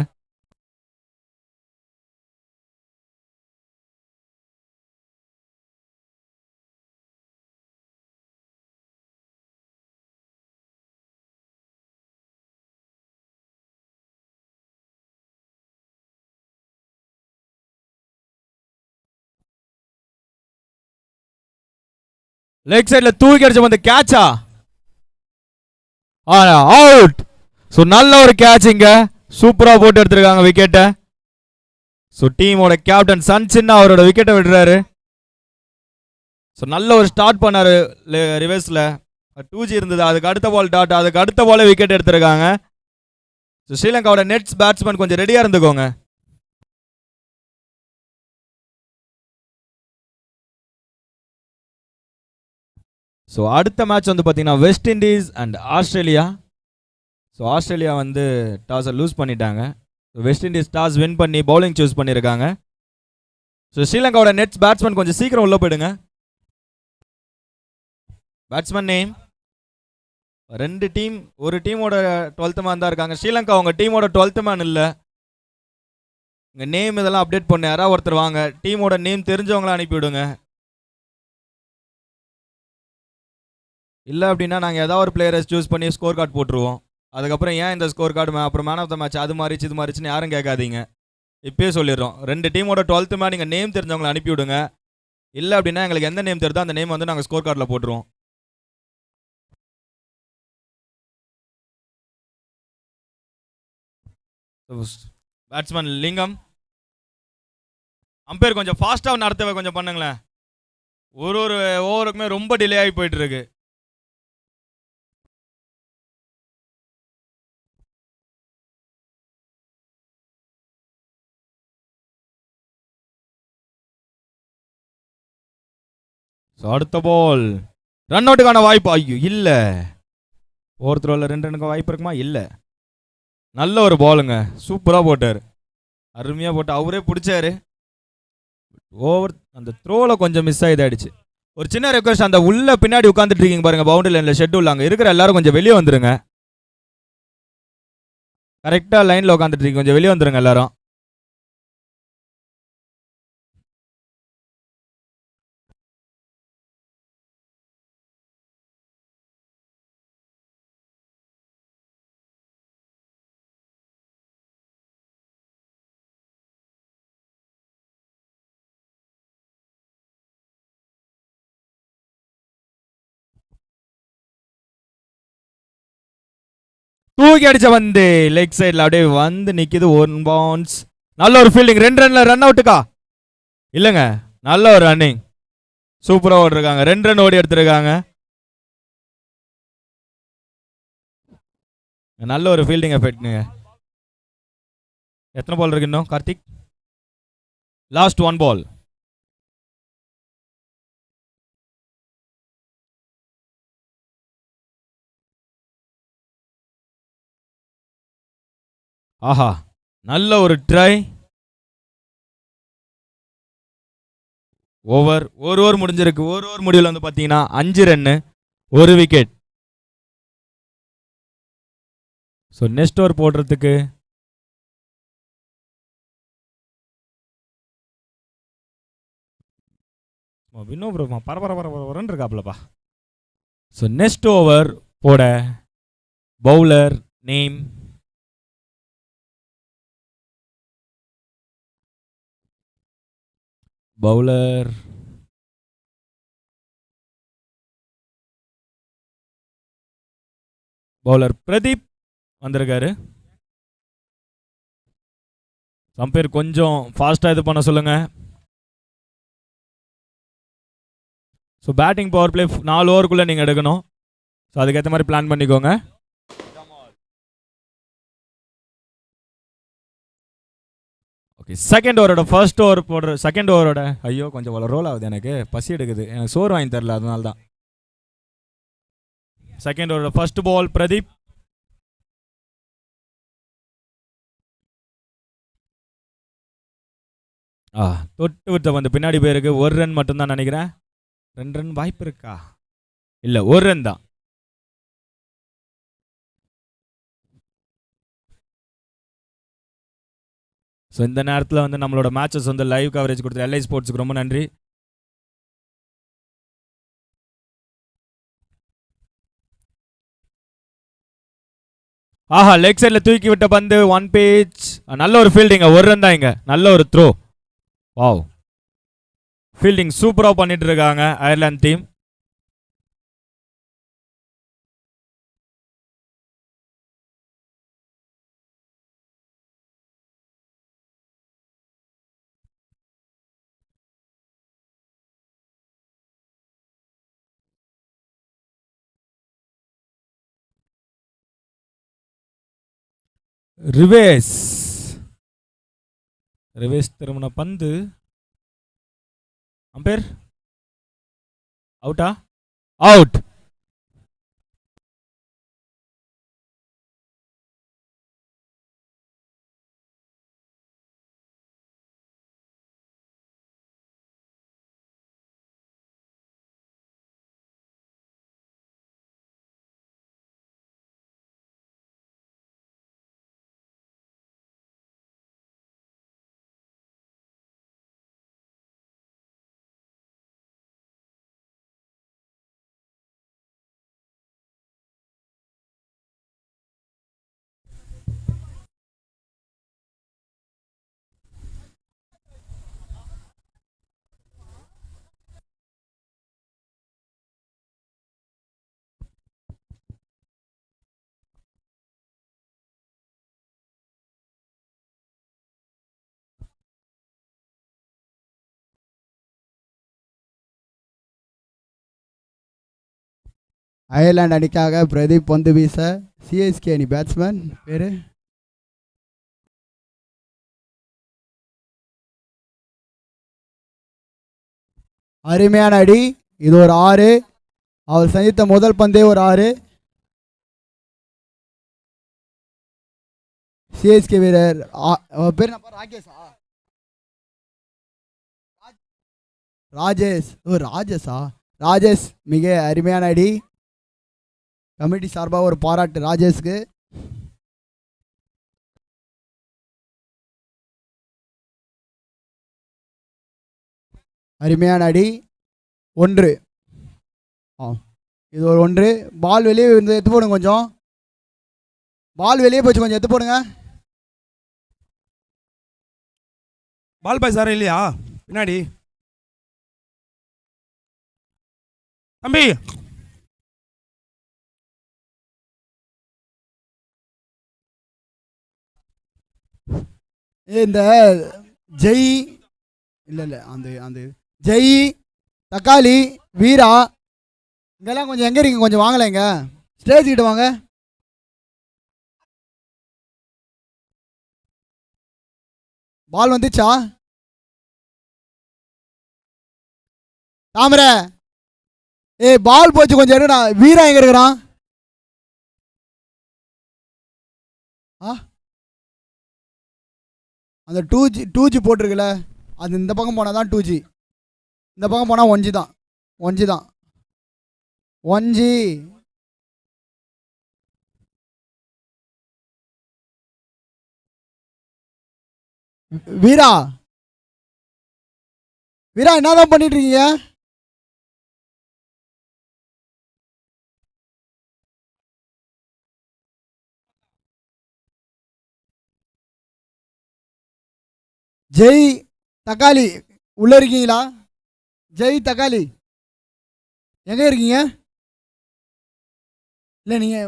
லெக் சைடில் தூக்கி அடிச்ச வந்து கேட்சா அவுட். ஸோ நல்ல ஒரு கேட்ச் இங்க, சூப்பராக போட்டு எடுத்திருக்காங்க விக்கெட்டை. ஸோ டீமோட கேப்டன் சன் சின்ன அவரோட விக்கெட்டை விடுறாரு. ஸோ நல்ல ஒரு ஸ்டார்ட் பண்ணாரு ரிவர்ஸில். 2G இருந்தது, அதுக்கு அடுத்த பால் டாட், அதுக்கு அடுத்த பாலே விக்கெட் எடுத்திருக்காங்க. ஸோ ஸ்ரீலங்காவோட நெட்ஸ் பேட்ஸ்மேன் கொஞ்சம் ரெடியாக இருந்துக்கோங்க. ஸோ அடுத்த மேட்ச் வந்து பார்த்தீங்கன்னா west Indies and Australia. So Australia வந்து டாஸை லூஸ் பண்ணிட்டாங்க. So west Indies toss win பண்ணி பவுலிங் சூஸ் பண்ணியிருக்காங்க. ஸோ ஸ்ரீலங்காவோட நெட்ஸ் பேட்ஸ்மேன் கொஞ்சம் சீக்கிரம் உள்ள போயிடுங்க. பேட்ஸ்மேன் நேம் 2 டீம், ஒரு டீமோட 12th மேன் தான் இருக்காங்க. ஸ்ரீலங்கா அவங்க டீமோட 12th மேன் இல்லை. இங்கே நேம் இதெல்லாம் அப்டேட் பண்ண யாராவது ஒருத்தர் வாங்க, டீமோட நேம் தெரிஞ்சவங்கள அனுப்பிவிடுங்க. இல்லை அப்படின்னா நாங்கள் ஏதாவது ஒரு பிளேயரை சூஸ் பண்ணி ஸ்கோர் கார்டு போட்டுருவோம். அதுக்கப்புறம் ஏன் இந்த ஸ்கோர் கார்டு அப்புறம் மேன் ஆஃப் த மேட்ச் அது மாறிச்சு இது மாறிச்சுன்னு யாரும் கேட்காதீங்க. இப்பயே சொல்லிடுறோம், 2 டீமோட 12th மேன் நீங்கள் நேம் தெரிஞ்சவங்களை அனுப்பிவிடுங்க. இல்லை அப்படின்னா எங்களுக்கு எந்த நேம் தெரியுதோ அந்த நேம் வந்து நாங்கள் ஸ்கோர் கார்டில் போட்டுருவோம். பேட்ஸ்மேன் லிங்கம். அம்பையர் கொஞ்சம் ஃபாஸ்ட்டாக நடத்தவே கொஞ்சம் பண்ணுங்களேன். ஒரு ஓவருக்குமே ரொம்ப டிலே ஆகி போயிட்டு இருக்கு. அடுத்த பால் ரன் அவுட்டுக்கான வாய்ப்பு. ஐயோ இல்லை, ஓவர் த்ரோவில் 2 ரன்னுக்கு வாய்ப்பு இருக்குமா? இல்லை. நல்ல ஒரு பாலுங்க, சூப்பராக போட்டார், அருமையாக போட்டு அவரே பிடிச்சாரு. ஓவர் அந்த த்ரோவில் கொஞ்சம் மிஸ் ஆகிடுச்சு. ஒரு சின்ன ரெக்வஸ்ட், அந்த உள்ள பின்னாடி உட்காந்துட்டு இருக்கீங்க பாருங்க, பவுண்டரி லைனில் ஷெட்யூல், அங்கே இருக்கிற எல்லாரும் கொஞ்சம் வெளியே வந்துருங்க. கரெக்டாக லைனில் உட்காந்துட்டு இருக்கீங்க, கொஞ்சம் வெளியே வந்துருங்க எல்லாரும். தூக்கி அடிச்ச வந்து லெக் சைடில் அப்படியே வந்து நிக்குது. 1 பவுன்ஸ். நல்ல ஒரு ஃபீல்டிங். 2 ரன்ல ரன் அவுட்டுக்கா? இல்லைங்க, நல்ல ஒரு ரன்னிங், சூப்பராக ஓடிருக்காங்க. 2 ரன் ஓடி எடுத்திருக்காங்க. நல்ல ஒரு ஃபீல்டிங் எஃபெக்ட்ங்க. எத்தனை பால் இருக்கு இன்னும் கார்த்திக்? லாஸ்ட் 1 பால். ஆஹா, நல்ல ஒரு ட்ரை. ஓவர் முடிஞ்சிருக்கு. ஓவர் முடிவில் வந்து பார்த்தீங்கன்னா 5 run 1 wicket. So next over போடுறதுக்கு இன்னும் பரபரன்னு இருக்காப்லப்பா. ஸோ நெக்ஸ்ட் ஓவர் போட பவுலர் நேம் பவுலர் பிரதீப் வந்திருக்காரு. சம்பேர் கொஞ்சம் ஃபாஸ்ட்டாக இது பண்ண சொல்லுங்க. ஸோ பேட்டிங் பவர் பிளே 4 ஓவருக்குள்ளே நீங்கள் எடுக்கணும். ஸோ அதுக்கேற்ற மாதிரி பிளான் பண்ணிக்கோங்க. ஓகே, செகண்ட் ஓவரோட ஃபர்ஸ்ட் ஓவர் போடுற செகண்ட் ஓவரோட ஐயோ கொஞ்சம் ரோல் ஆகுது, எனக்கு பசி எடுக்குது, எனக்கு சோறு வாங்கி தரல, அதனால தான். செகண்ட் ஓவரோட ஃபர்ஸ்ட் பால் பிரதீப். தொட்டு விட்ட வந்து பின்னாடி போயிருக்கு. 1 ரன் மட்டும்தான் நினைக்கிறேன். 2 ரன் வாய்ப்பு இருக்கா? இல்லை, 1 ரன் தான். ஸோ இந்த நேரத்தில் வந்து நம்மளோட மேட்சஸ் வந்து லைவ் கவரேஜ் கொடுத்த எல்ஐ ஸ்போர்ட்ஸுக்கு ரொம்ப நன்றி. ஆஹா, லெக் சைடில் தூக்கி விட்ட பந்து 1 பேஜ். நல்ல ஒரு ஃபீல்டிங்க, 1 ரன் தான் இங்க. நல்ல ஒரு த்ரோ. வாவ், ஃபீல்டிங் சூப்பராக பண்ணிட்டு இருக்காங்க அயர்லாந்து டீம். ரிவேஸ் திரும்பின பந்து. அம்பேர் அவுட்டா? அவுட். அயர்லாந்து அணிக்காக பிரதீப் பந்து வீச சிஎஸ்கே அணி பேட்ஸ்மேன் பேரு அருமையான அடி. இது ஒரு 6. அவர் சந்தித்த முதல் பந்தே ஒரு 6. சிஎஸ்கே வீரர் பேர் என்ன? ராகேஷா? ராஜேஷ். ராஜேஷா? ராஜேஷ் மிக அருமையான அடி. கமிட்டி சார்பாக ஒரு பாராட்டு ராஜேஷ்க்கு. அருமையான அடி. 1. இது ஒரு 1. பால் வெளியே வந்து எடுத்து போடுங்க. கொஞ்சம் பால் வெளியே போச்சு, கொஞ்சம் எடுத்து போடுங்க. பால் பாய் சார் இல்லையா பின்னாடி தம்பி? இந்த ஜெய் இல்லை அந்த அந்த ஜெய், தக்காளி, வீரா இங்கெல்லாம் கொஞ்சம் எங்கே இருக்கீங்க? கொஞ்சம் வாங்கலைங்க, ஸ்டேஜ் கிட்ட வாங்க. பால் வந்துச்சா? தாமரை பால் போச்சு, கொஞ்சம் எடுடா. வீரா எங்க இருக்கிறான்? அந்த 2G போட்டிருக்குல்ல, அது இந்த பக்கம் போனால் தான் 2G, இந்த பக்கம் போனால் 1G தான். 1G தான். 1G. வீரா வீரா என்னதான் பண்ணிட்டு இருக்கீங்க? ஜெய், தக்காளி உள்ள இருக்கீங்களா? ஜெய், தக்காளி எங்க இருக்கீங்க? இல்லை நீங்க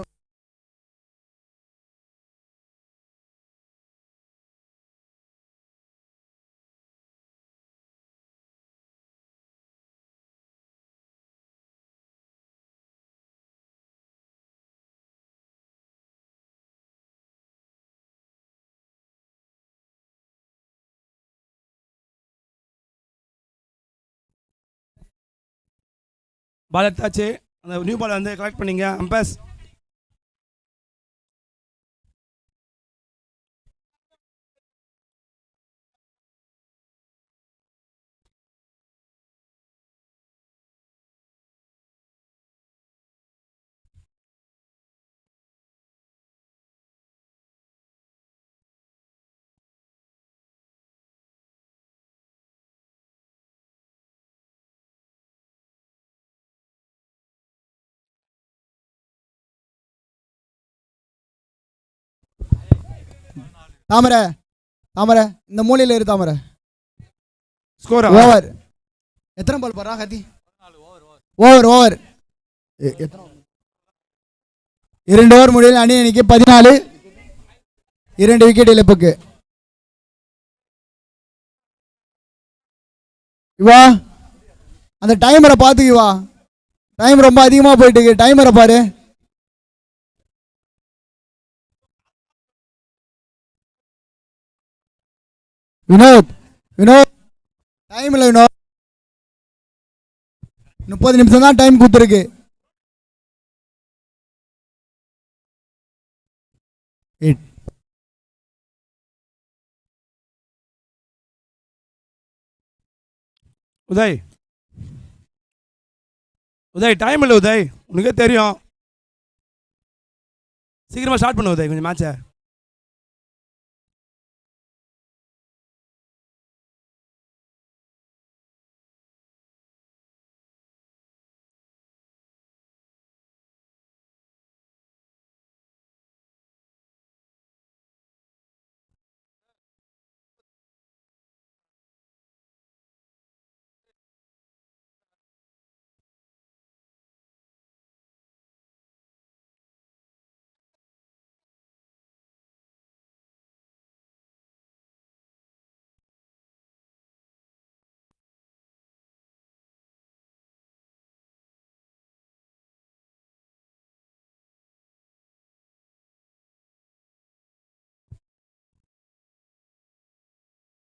பால் எடுத்தாச்சு. அந்த நியூ பால் வந்து கலெக்ட் பண்ணிங்க அம்பஸ். தாமரை, தாமரை இந்த மூலையில் இரு. தாமரை ஸ்கோர் ஓவர். எத்தனை பால் போடுறா கத்தி? Over over. 2 ஓவர் முடியல. அணி அணிக்கு 14. 2 விக்கெட் இழப்புக்கு. இவா அந்த டைமரை பார்த்துக்குவா. டைம் ரொம்ப அதிகமாக போயிட்டு இருக்கு. டைமரை பாரு. வினோத், வினோத் டைம் இல்லை வினோத். 30 நிமிஷம் தான் டைம் கொடுத்துருக்கு. உதய், உதய் டைம் இல்லை உதய், உனக்கே தெரியும். சீக்கிரமா ஸ்டார்ட் பண்ணு உதய் கொஞ்சம் மேட்சை.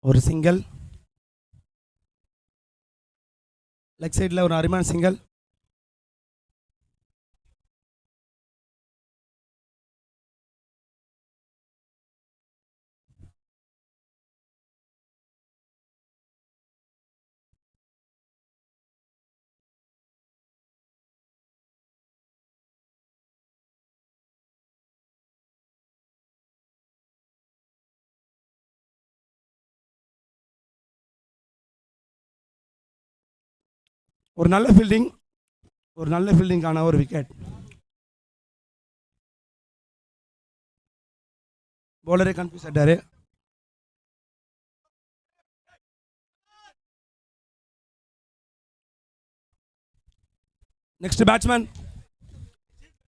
ஒரு சிங்கிள். லெக் சைடில் ஒரு அருமையான சிங்கிள். ஒரு நல்ல ஃபீல்டிங், ஒரு நல்ல ஃபீல்டிங்கான ஒரு விக்கெட். பவுலரே கன்ஃபியூஸ் ஆயிட்டாரு. நெக்ஸ்ட் பேட்ஸ்மேன்,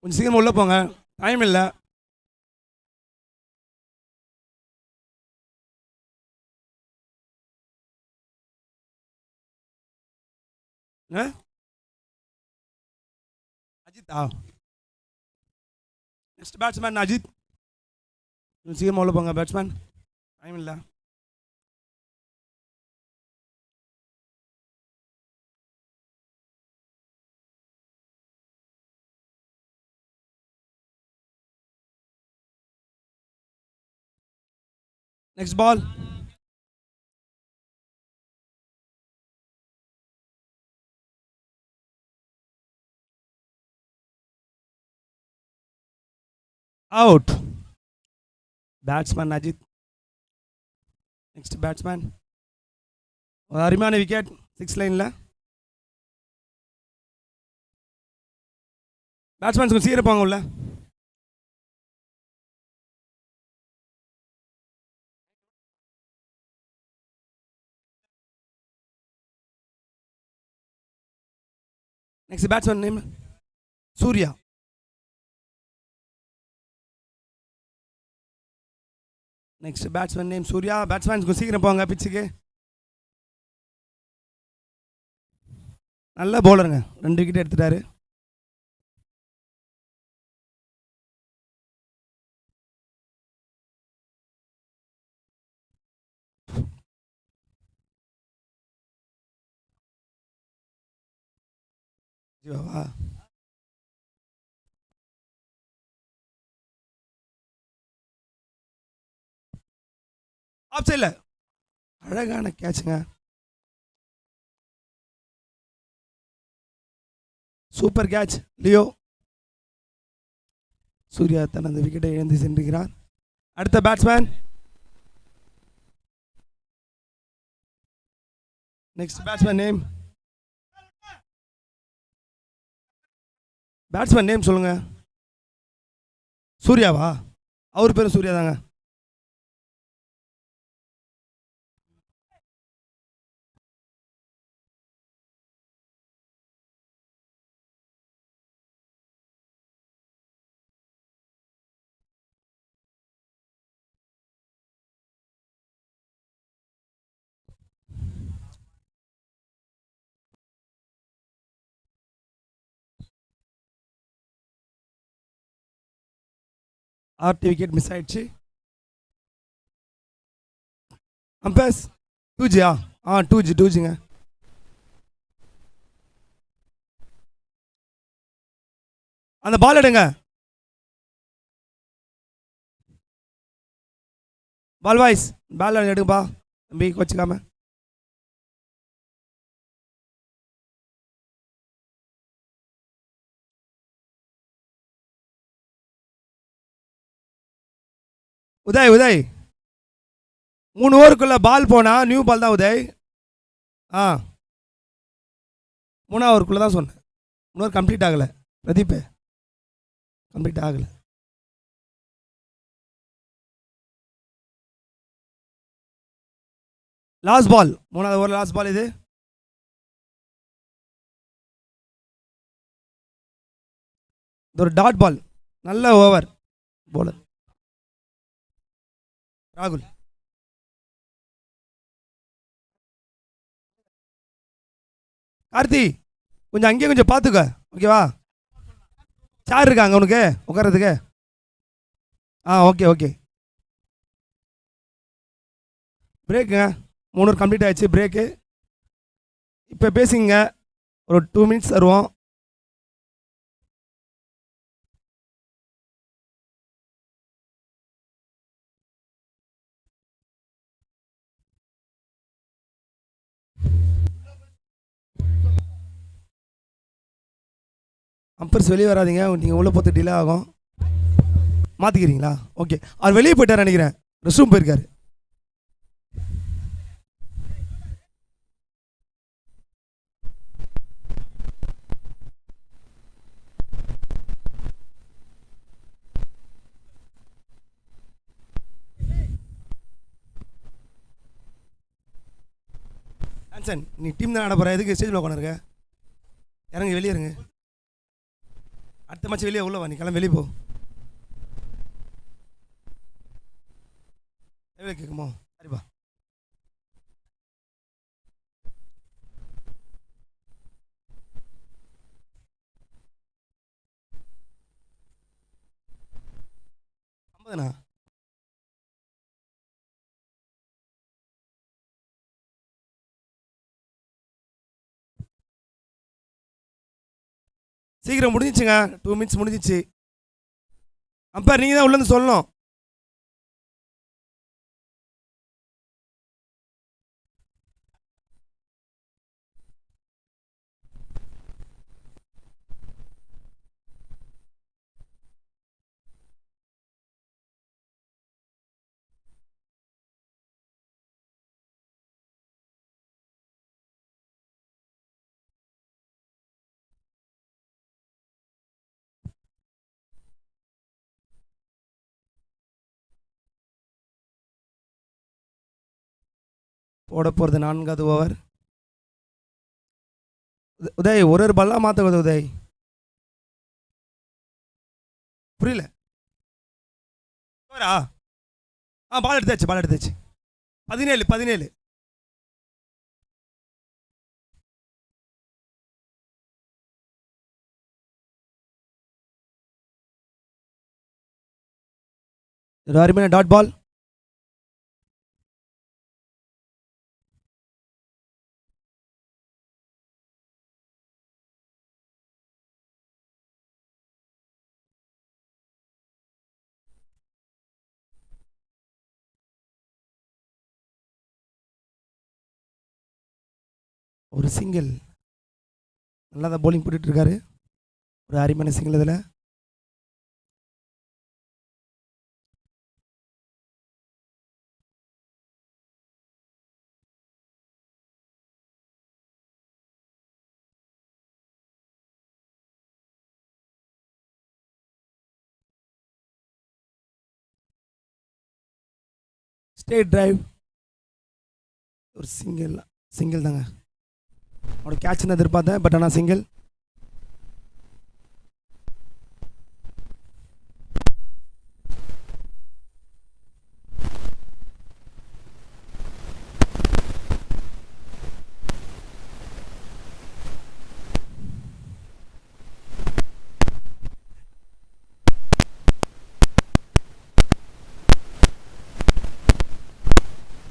கொஞ்சம் சீக்கிரம் உள்ள போங்க, டைம் இல்லை. அஜித்தா? நெக்ஸ்ட் பேட்ஸ்மேன் அஜித், கொஞ்சம் சீக்கிரம் உள்ள போங்க பேட்ஸ்மேன், டைம் இல்லை. Next ball. Out. Batsman Ajith. Next batsman, ஒரு அருமையான விக்கெட் 6 லைனில். பேட்ஸ்மேன் கொஞ்சம் சீக்கிரம் போங்க உள்ள. Next batsman name Surya. Next batsman name Surya. Batsman கொஞ்சம் சீக்கிரம் போங்க பிச்சுக்கு. நல்ல பவுலருங்க, 2 விக்கெட் எடுத்துட்டாரு. ஜீவாவா? ஆப் சைட்ல அழகான கேட்சுங்க, சூப்பர் கேட்ச் லியோ. சூர்யா தனது விக்கெட்டை இழந்து சென்றுகிறார். அடுத்த batsman, next batsman name, batsman name சொல்லுங்க. சூர்யாவா? அவர் பேரும் சூர்யா தாங்க. ஆர்டி விக்கெட் மிஸ் ஆயிடுச்சு. அம்பேஸ் 2G-ஆ? 2G. அந்த பால் எடுங்க. பால் வாய்ஸ், பால் எடுங்கப்பா தம்பி, வச்சுக்காம. உதய் 3 ஓவருக்குள்ள பால் போனா நியூ பால் தான் உதய். 3 ஓவருக்குள்ள தான் சொன்னேன். 3 ஓவர் கம்ப்ளீட் ஆகலை பிரதீப், கம்ப்ளீட் ஆகலை. லாஸ்ட் பால், 3வது ஓவர் லாஸ்ட் பால் இது. இது ஒரு டாட் பால், நல்ல ஓவர் போலர் ராகுல். கார்த்தி கொஞ்சம் அங்கேயே கொஞ்சம் பார்த்துக்க, ஓகேவா? சேர் இருக்காங்க உனக்கு உட்கார்றதுக்கு? ஓகே. பிரேக்குங்க 3 கம்ப்ளீட் ஆயிடுச்சு பிரேக்கு. இப்போ பேசிங்க ஒரு 2 மினிட்ஸ் தருவோம். அம்பர்ஸ் வெளியே வராதிங்க, நீங்கள் உள்ளே போட்டு டிலே ஆகும். மாற்றிக்கிறீங்களா? ஓகே. அவர் வெளியே போயிட்டார் நினைக்கிறேன், ரெஸ்ட் ரூம் போயிருக்காரு. ஆன்சன், நீ டீம் தான் ஆட போகிற, எதுக்கு ஸ்டேஜில் உட்காந்துருக்க? இறங்கி வெளியே இருங்க. அடுத்த மேட்ச் வெளியே உள்ள வா, நீ கிளம்பி வெளியே போ. எவ்வளோ கேட்குமோ? சரிப்பா. ஐம்பதுண்ணா. சீக்கிரம் முடிஞ்சிச்சுங்க, 2 மினிட்ஸ் முடிஞ்சிச்சு. அம்பர் நீங்கள் தான் உள்ளேருந்து சொல்லணும். போட போகிறது 4வது ஓவர். உதய் ஒரு பல்லாக மாற்ற உதய். புரியல ஓவரா? பால் எடுத்தாச்சு 17. ஒரு அருமையான டாட் பால். ஒரு சிங்கிள். நல்லா தான் பவுலிங் போட்டுட்ருக்காரு. ஒரு அருமையான சிங்கிள் இதில். Straight drive. ஒரு சிங்கிள் தாங்க. அவனோட கேட்ச்னு எதிர்பார்த்தேன், பட் ஆனால் சிங்கிள்.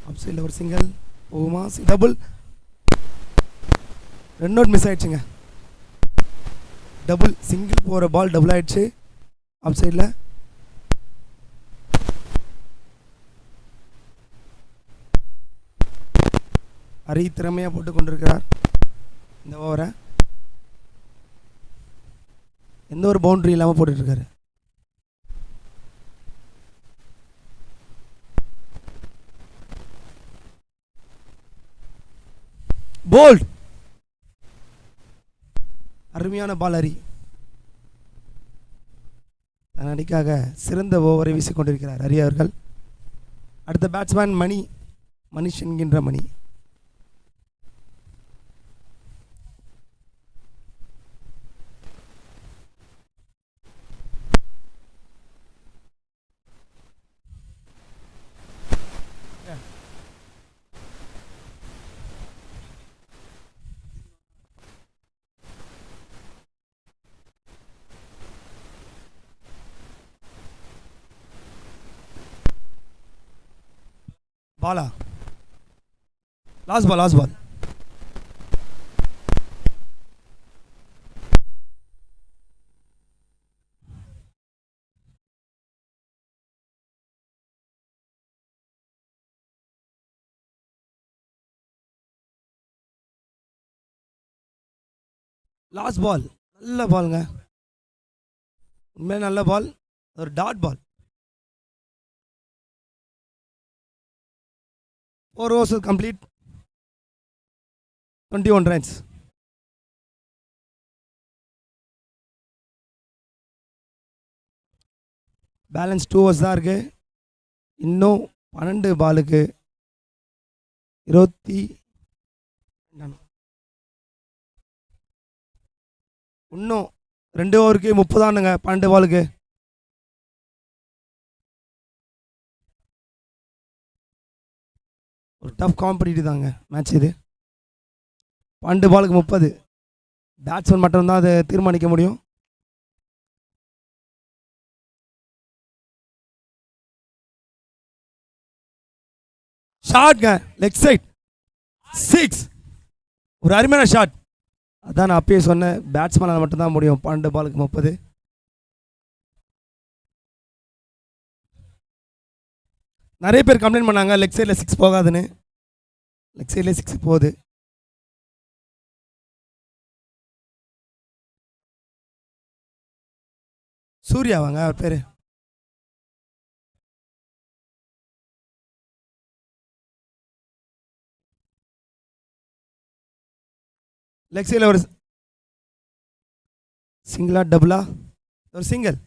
அப்சைடில் ஒரு சிங்கிள் போகுமா? டபுள். 2 அவுட் மிஸ் ஆயிடுச்சுங்க. டபுள் சிங்கிள் போகிற பால் டபுள் ஆயிடுச்சு அப் சைடில். ஹரி திறமையாக போட்டு கொண்டிருக்கிறார் இந்த ஓவரை. எந்த ஒரு பவுண்டரி இல்லாமல் போட்டுட்ருக்காரு. போல்ட். அருமையான பால் ஹரி. தன் அணிக்காக சிறந்த ஓவரை வீசிக்கொண்டிருக்கிறார் ஹரி அவர்கள். அடுத்த பேட்ஸ்மேன் மணிஷ் என்கின்ற மணி. பாலா லாஸ்ட் பால் நல்ல பாலுங்க, உண்மையாக நல்ல பால், ஒரு dot ball. 4 overs complete, 21 runs. Balance 2 overs தான் இருக்கு. இன்னும் 12 பாலுக்கு 20 இன்னும் 2 ஓவருக்கு 30 தானுங்க. 12 பாலுக்கு ஒரு டஃப் காம்படிட்டிவ் தாங்க மேட்ச் இது. 12 பாலுக்கு 30. பேட்ஸ்மேன் மட்டும்தான் அதை தீர்மானிக்க முடியும். ஷாட்ங்க, லெக் சைட் 6. ஒரு அருமையான ஷாட். அதான் நான் அப்பயே சொன்னேன், பேட்ஸ்மேனால் மட்டும்தான் முடியும். 12 பாலுக்கு 30. நிறைய பேர் கம்ப்ளைண்ட் பண்ணாங்க லெக் சைடில் 6 போகாதுன்னு. லெக் சைடில் 6 போகுது. சூர்யாவாங்க அவர் பேர். லெக் சைடில் ஒரு சிங்கிளா டபுளா? ஒரு சிங்கிள்.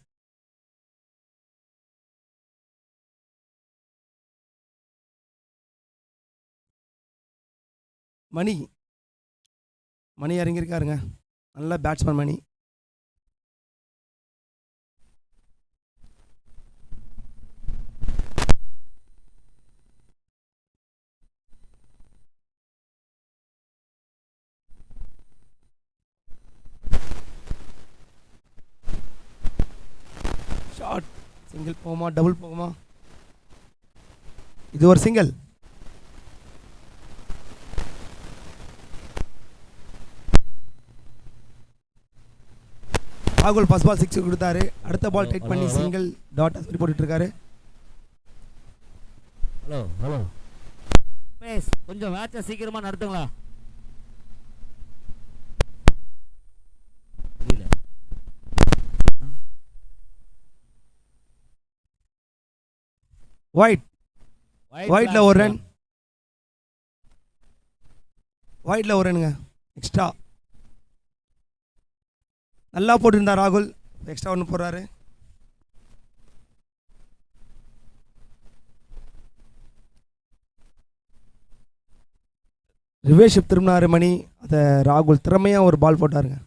மணி இறங்கியிருக்காருங்க, நல்ல பேட்ஸ்மேன் மணி. ஷாட், சிங்கிள் போகுமா டபுள் போகுமா? இது ஒரு சிங்கிள். ராகுல் ஃபர்ஸ்ட் பால் 6 கொடுத்தாரு. அடுத்த பால் டேக் பண்ணி சிங்கிள் டாட் சொல்லி போட்டுட்டு இருக்காரு. ஹலோ பேஸ், கொஞ்சம் மேட்சை சீக்கிரமா நடத்துங்களா? புரியல. ஒயிட்ல ஒரு ரன், ஒயிட்ல ஒரு ரனுங்க எக்ஸ்ட்ரா. நல்லா போட்டுருந்தா ராகுல், எக்ஸ்ட்ரா ஒன்று போடுறாரு. ரிவேஷிப் திரும்பினாரு மணி, அதை ராகுல் திறமையாக ஒரு பால் போட்டாருங்க.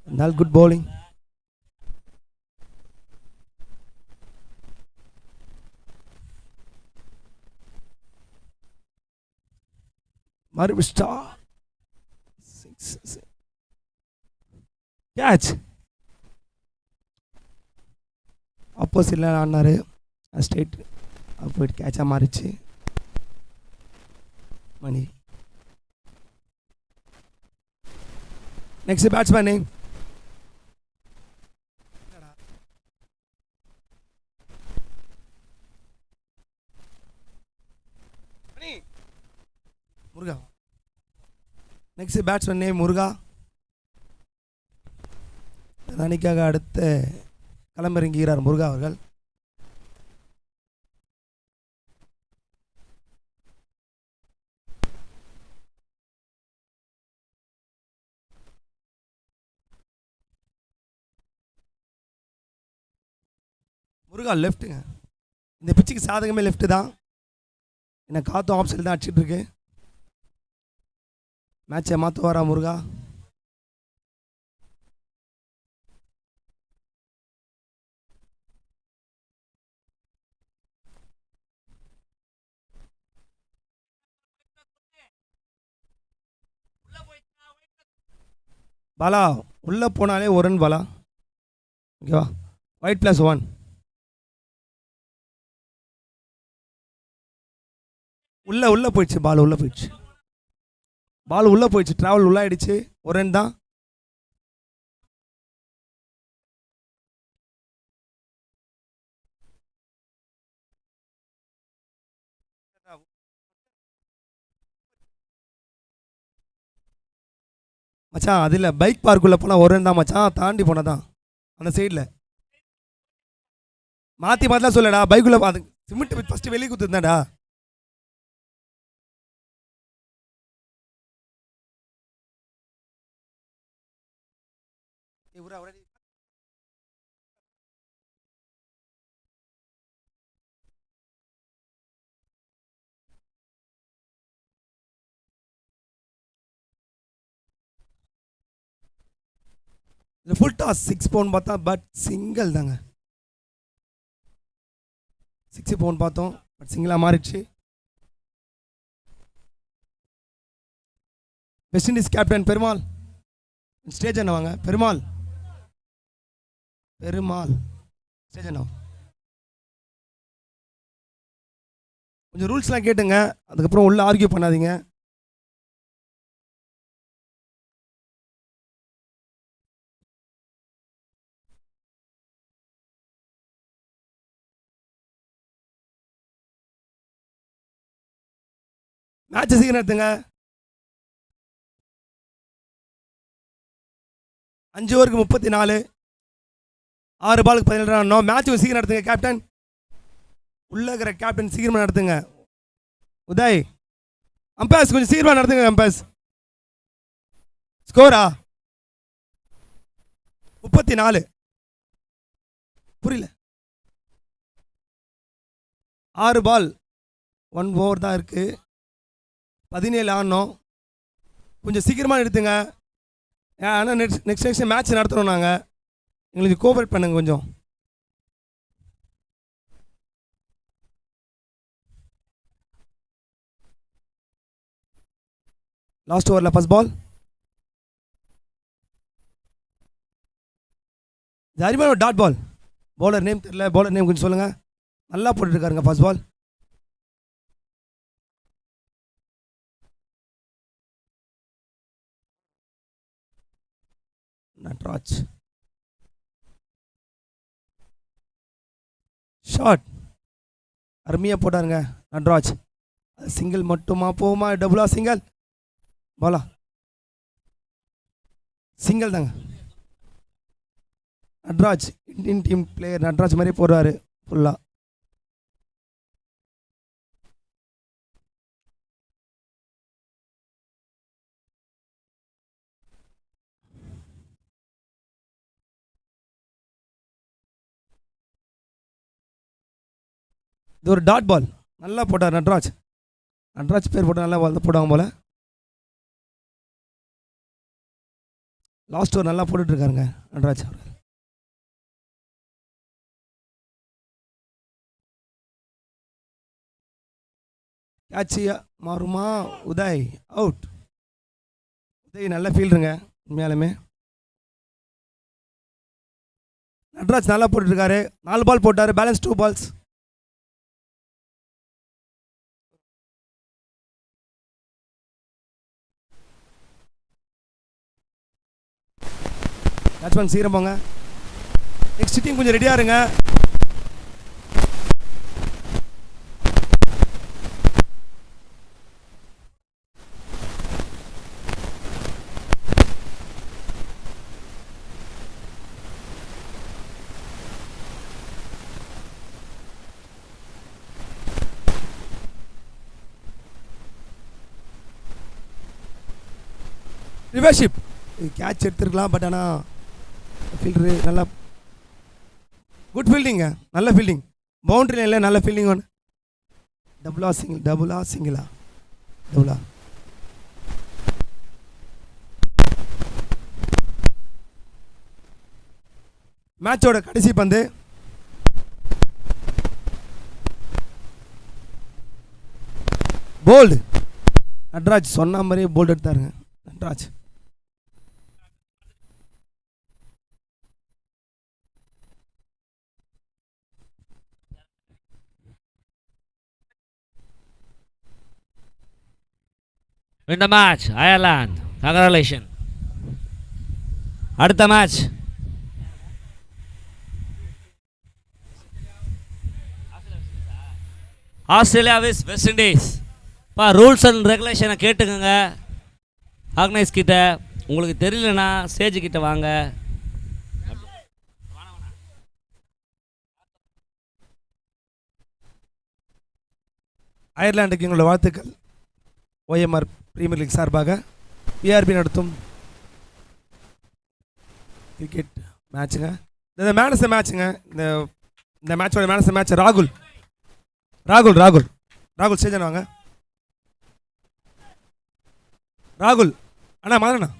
அதனால் குட் பவுலிங். மறுபிஸ்டா கேட்ச். ஆப்போசிட்டில் ஆடினாரு, ஸ்ட்ரெயிட் போயிட்டு கேட்சாக மாறிச்சு மணி. நெக்ஸ்ட் பேட்ஸ்மேனு முருகா. நெக்ஸ்ட் பேட்ஸ்மேன் நேம் முருகா. அணிக்காக அடுத்த களமிறங்குகிறார் முருகா அவர்கள். முருகா லெஃப்ட்டுங்க. இந்த பிச்சுக்கு சாதகமே லெஃப்ட்டு தான். என்ன காத்தும் ஆஃப் சைடு தான் அடிச்சிட்டு இருக்கு. மேட்சை மாற்றுவாரா முருகா? பாலா உள்ளே போனாலே ஒரு ரன் பாலா, ஓகேவா? ஒயிட் +1 உள்ள போயிடுச்சு, பால் உள்ள போயிடுச்சு, பால் உள்ள போயிடுச்சு, டிராவல் உள்ள ஆயிடுச்சு. ஒரு ரன் தான். மச்சான் அதில் பைக் பார்க்குள்ளே போனால் ஒரு ரன் தான் மச்சான், தாண்டி போனதான் அந்த சைடில். மாற்றி மாற்றிலாம் சொல்லடா, பைக்குள்ளே அது சிமெண்ட் ஃபஸ்ட்டு வெளியே குத்துருந்தாடா. இல்லை ஃபுல் டாஸ் 6 பவுன் பார்த்தா, பட் சிங்கிள் தாங்க. 6 பவுன் பார்த்தோம், பட் சிங்கிளாக மாறிடுச்சு. West Indies captain Perumal stage என்ன வாங்க. பெருமாள் ஸ்டேஜ் என்ன. கொஞ்சம் ரூல்ஸ்லாம் கேட்டுங்க, அதுக்கப்புறம் உள்ள ஆர்கியூ பண்ணாதீங்க. மேட்ச் சீக்கிரம் எடுத்துங்க. 5 ஓவருக்கு 34, 6 பாலுக்கு 17 ரன். மேட்ச் சீக்கிரம் நடத்துங்க கேப்டன். உள்ள இருக்கிற கேப்டன் சீக்கிரமாக நடத்துங்க. உதய் அம்பேஸ் கொஞ்சம் சீக்கிரமாக நடத்துங்க. அம்பேஸ் ஸ்கோரா 34. புரியல. 6 பால் 1 ஓவர் தான் இருக்கு. 17 ஆடணும். கொஞ்சம் சீக்கிரமாக எடுத்துங்க. ஆனால் நெக்ஸ்ட் மேட்ச் நடத்துகிறோம் நாங்கள். எங்களுக்கு கோஆப்ரேட் பண்ணுங்க கொஞ்சம். லாஸ்ட் ஓவரில் ஃபர்ஸ்ட் பால். அருமையான டாட் பால். பவுலர் நேம் தெரியல, பவுலர் நேம் கொஞ்சம் சொல்லுங்கள். நல்லா போட்டுருக்காருங்க ஃபர்ஸ்ட் பால். நட்ராஜ் ஷாட் அருமையாக போட்டாருங்க நட்ராஜ். சிங்கிள் மட்டுமா போகுமா, டபுளா, சிங்கிள் பாலா? சிங்கிள் தாங்க. Natraj Indian team player Natraj மாதிரி போடுறாரு ஃபுல்லாக. இது ஒரு டாட் பால். நல்லா போட்டார் நட்ராஜ். நட்ராஜ் பேர் போட்டால் நல்லா போடுவாங்க போல. லாஸ்ட் ஓவர் நல்லா போட்டுட்டு இருக்காருங்க நட்ராஜ் அவர். கேட்சியா மாறுமா? உதய் அவுட். உதய் நல்ல ஃபீல்டுங்க உண்மையாலுமே. நட்ராஜ் நல்லா போட்டுருக்காரு. 4 பால் போட்டார், பேலன்ஸ் 2 பால்ஸ். பேட்ஸ்மேன் சீக்கிரம் போங்க. நெக்ஸ்ட் டீம் கொஞ்சம் ரெடியாக இருங்க. ரிவர்ஷிப் கேட்ச் எடுத்துருக்கலாம், பட் ஆனால் ஃபீல்டரு நல்லா குட் ஃபீல்டிங்க. நல்ல ஃபீல்டிங். பவுண்டரி லைனில் நல்ல ஃபீல்டிங். ஒன்று டபுளா சிங்கிளா? டபுளா. மேட்சோட கடைசி பந்து. போல்டு. நட்ராஜ் சொன்ன மாதிரியே போல்டு எடுத்தாருங்க Natraj. Win the match Ireland. Congratulation. அடுத்த மேட்ச் Australia vs West Indies. Rules and ரெகுலேஷனை கேட்டுக்கோங்க ஆர்கனைஸ் கிட்ட. உங்களுக்கு தெரியலனா ஸ்டேஜ் கிட்ட வாங்க. அயர்லாந்துக்கு எங்களோட வாழ்த்துக்கள். OMR பிரீமியர் லீக் சார்பாக PRB நடத்தும் கிரிக்கெட் மேட்சுங்க. இந்த மேன் ஆஃப் த மேட்சுங்க. இந்த மேட்சோட மேன் ஆஃப் த மேட்ச் ராகுல். ராகுல் ராகுல் ராகுல் ஸ்டேஜ் வாங்க. ராகுல் அண்ணா மதண்ணா